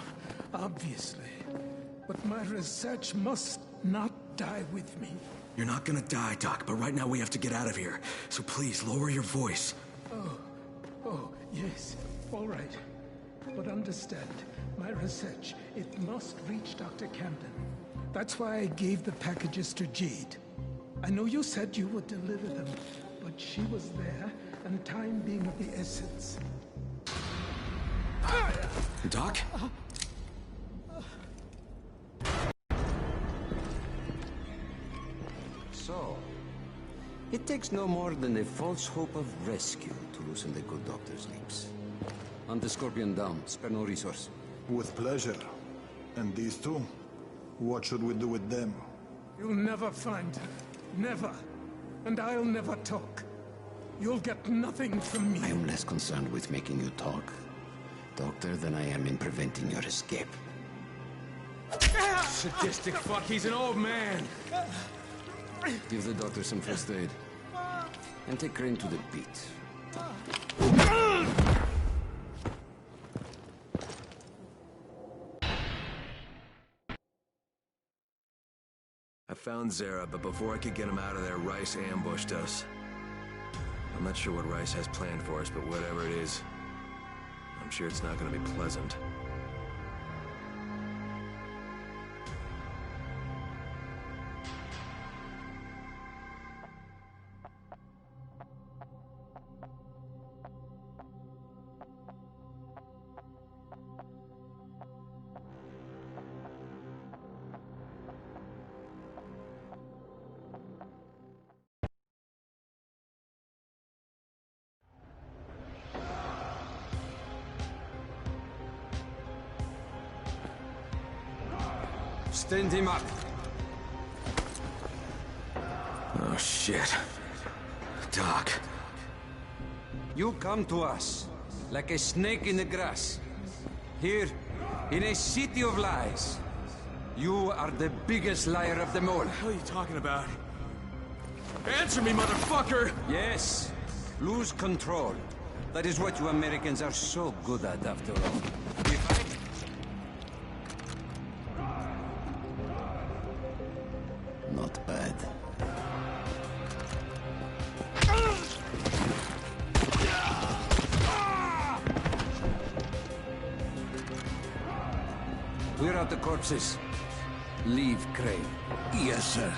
obviously. But my research must not die with me. You're not gonna die, Doc, but right now we have to get out of here. So please, lower your voice. Oh, yes. All right. But understand, my research, it must reach Dr. Camden. That's why I gave the packages to Jade. I know you said you would deliver them, but she was there, and time being of the essence. Doc? So, it takes no more than a false hope of rescue to loosen the good doctor's lips. Hunt the Scorpion down. Spare no resource. With pleasure. And these two? What should we do with them? You'll never find her. Never. And I'll never talk. You'll get nothing from me. I am less concerned with making you talk, Doctor, than I am in preventing your escape. Sadistic fuck, he's an old man. Give the doctor some first aid. And take Crane to the beat. I found Zara, but before I could get him out of there, Rice ambushed us. I'm not sure what Rice has planned for us, but whatever it is, I'm sure it's not gonna be pleasant. Stand him up. Oh, shit. Doc. You come to us like a snake in the grass. Here, in a city of lies. You are the biggest liar of them all. What the hell are you talking about? Answer me, motherfucker! Yes. Lose control. That is what you Americans are so good at, after all. Not bad. Clear out the corpses. Leave Crane. Yes, sir.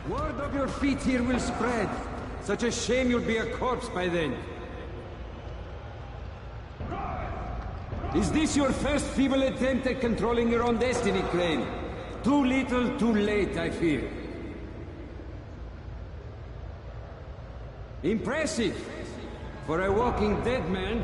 Word of your feat here will spread. Such a shame you'll be a corpse by then. Is this your first feeble attempt at controlling your own destiny, Crane? Too little, too late, I fear. Impressive! For a walking dead man.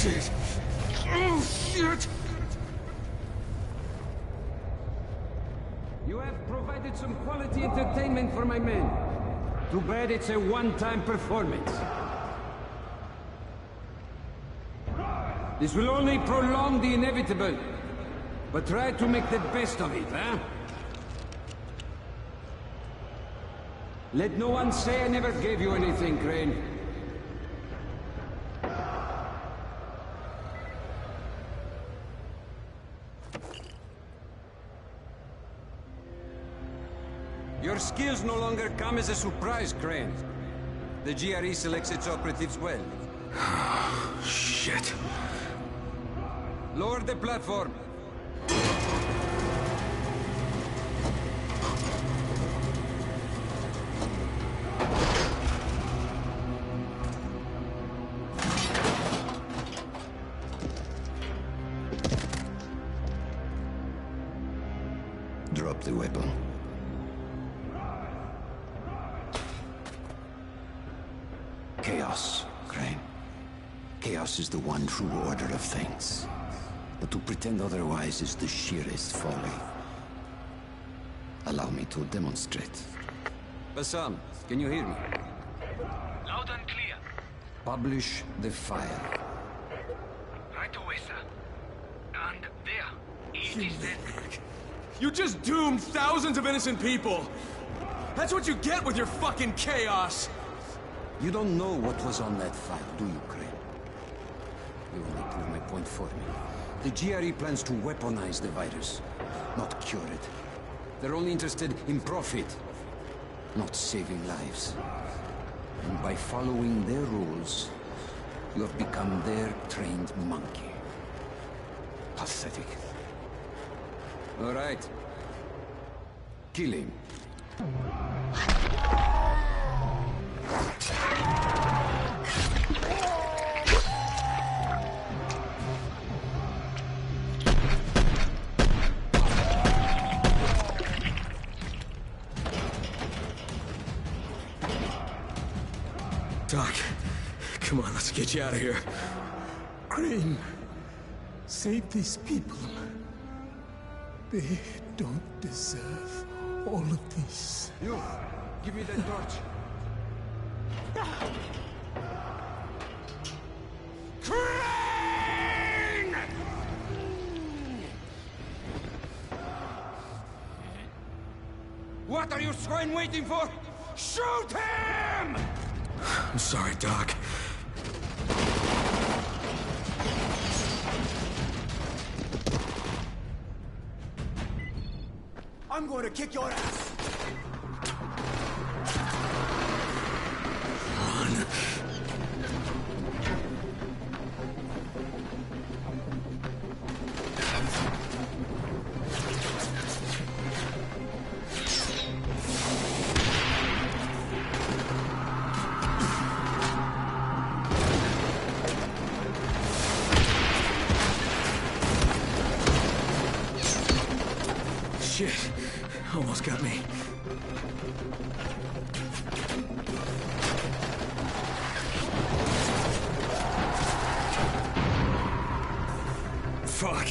shit! Oh, shit! You have provided some quality entertainment for my men. Too bad it's a one-time performance. This will only prolong the inevitable. But try to make the best of it, huh? Let no one say I never gave you anything, Crane. Your skills no longer come as a surprise, Crane. The GRE selects its operatives well. Shit. Lower the platform. Drop the weapon. Chaos, Crane. Chaos is the one true order of things. But to pretend otherwise is the sheerest folly. Allow me to demonstrate. Bassam, can you hear me? Loud and clear. Publish the file. Right away, sir. And there. It is then. You just doomed thousands of innocent people! That's what you get with your fucking chaos! You don't know what was on that file, do you, Crane? You only prove my point for me. The GRE plans to weaponize the virus, not cure it. They're only interested in profit, not saving lives. And by following their rules, you have become their trained monkey. Pathetic. All right. Kill him. Doc, come on, let's get you out of here. Crane, save these people. They don't deserve all of this. You, give me that torch. Crane! What are you swine waiting for? Shoot him! I'm sorry, Doc. I'm going to kick your ass! Run. Shit. Almost got me. Fuck.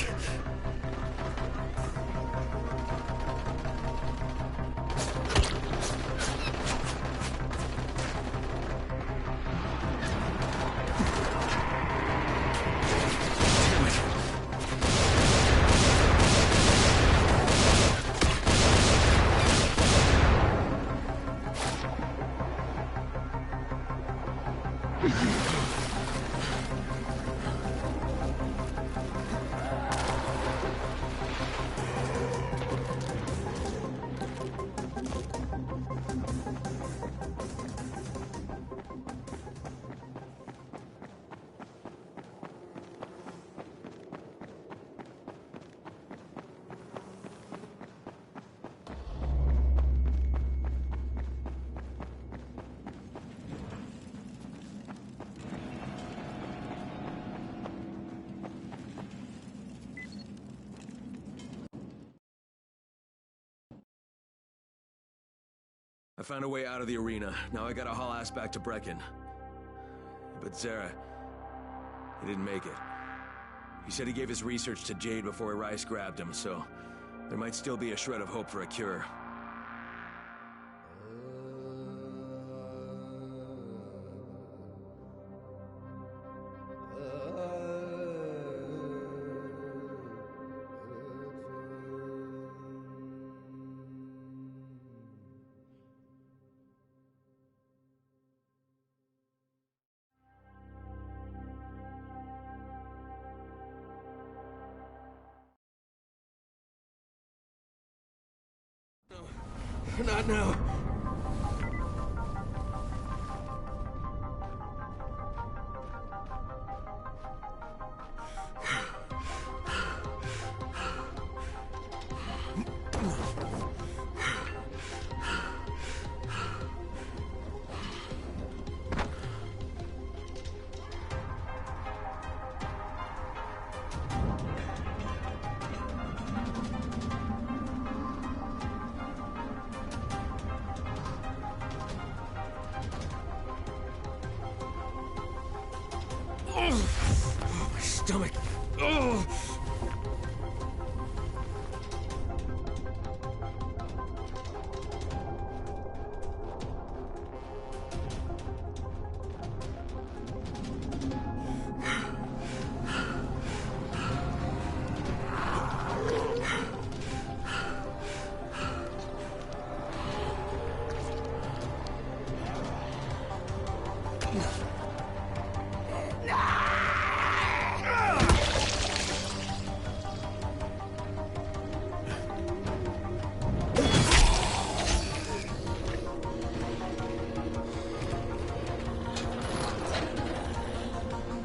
I found a way out of the arena. Now I gotta haul ass back to Brecken. But Zara... He didn't make it. He said he gave his research to Jade before Rice grabbed him, so there might still be a shred of hope for a cure. Not now. My stomach. Oh.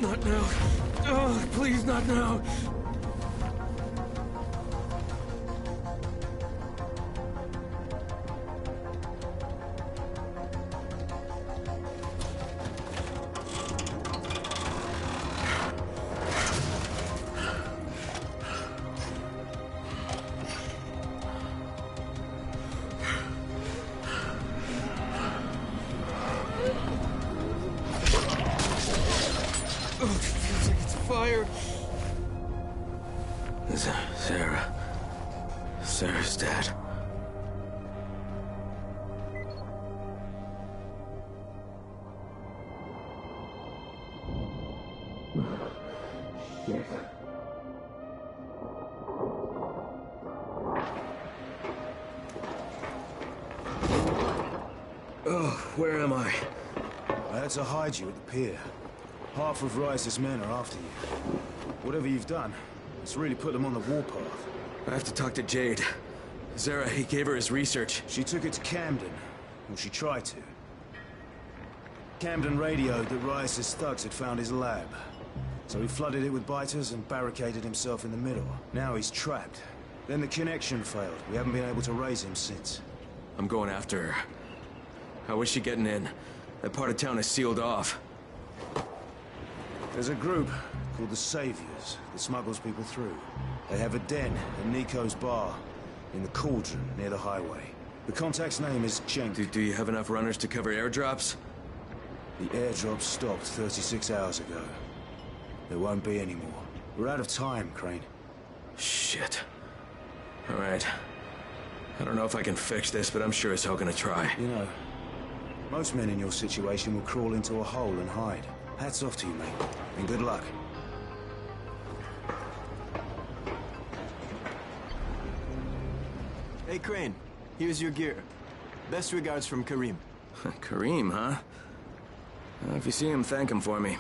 Not now. Oh, please, not now. Oh, it feels like it's fire. Sarah. Sarah's dead. Shit. Oh, where am I? I had to hide you at the pier. Half of Rice's men are after you. Whatever you've done, it's really put them on the warpath. I have to talk to Jade. Zara, he gave her his research. She took it to Camden. Well, she tried to. Camden radioed that Rice's thugs had found his lab. So he flooded it with biters and barricaded himself in the middle. Now he's trapped. Then the connection failed. We haven't been able to raise him since. I'm going after her. How is she getting in? That part of town is sealed off. There's a group called the Saviors that smuggles people through. They have a den at Nico's bar in the Cauldron near the highway. The contact's name is Jenk. Do you have enough runners to cover airdrops? The airdrop stopped 36 hours ago. There won't be any more. We're out of time, Crane. Shit. All right. I don't know if I can fix this, but I'm sure as hell gonna try. You know, most men in your situation will crawl into a hole and hide. Hats off to you, mate, and good luck. Hey, Crane. Here's your gear. Best regards from Kareem. Kareem, huh? If you see him, thank him for me.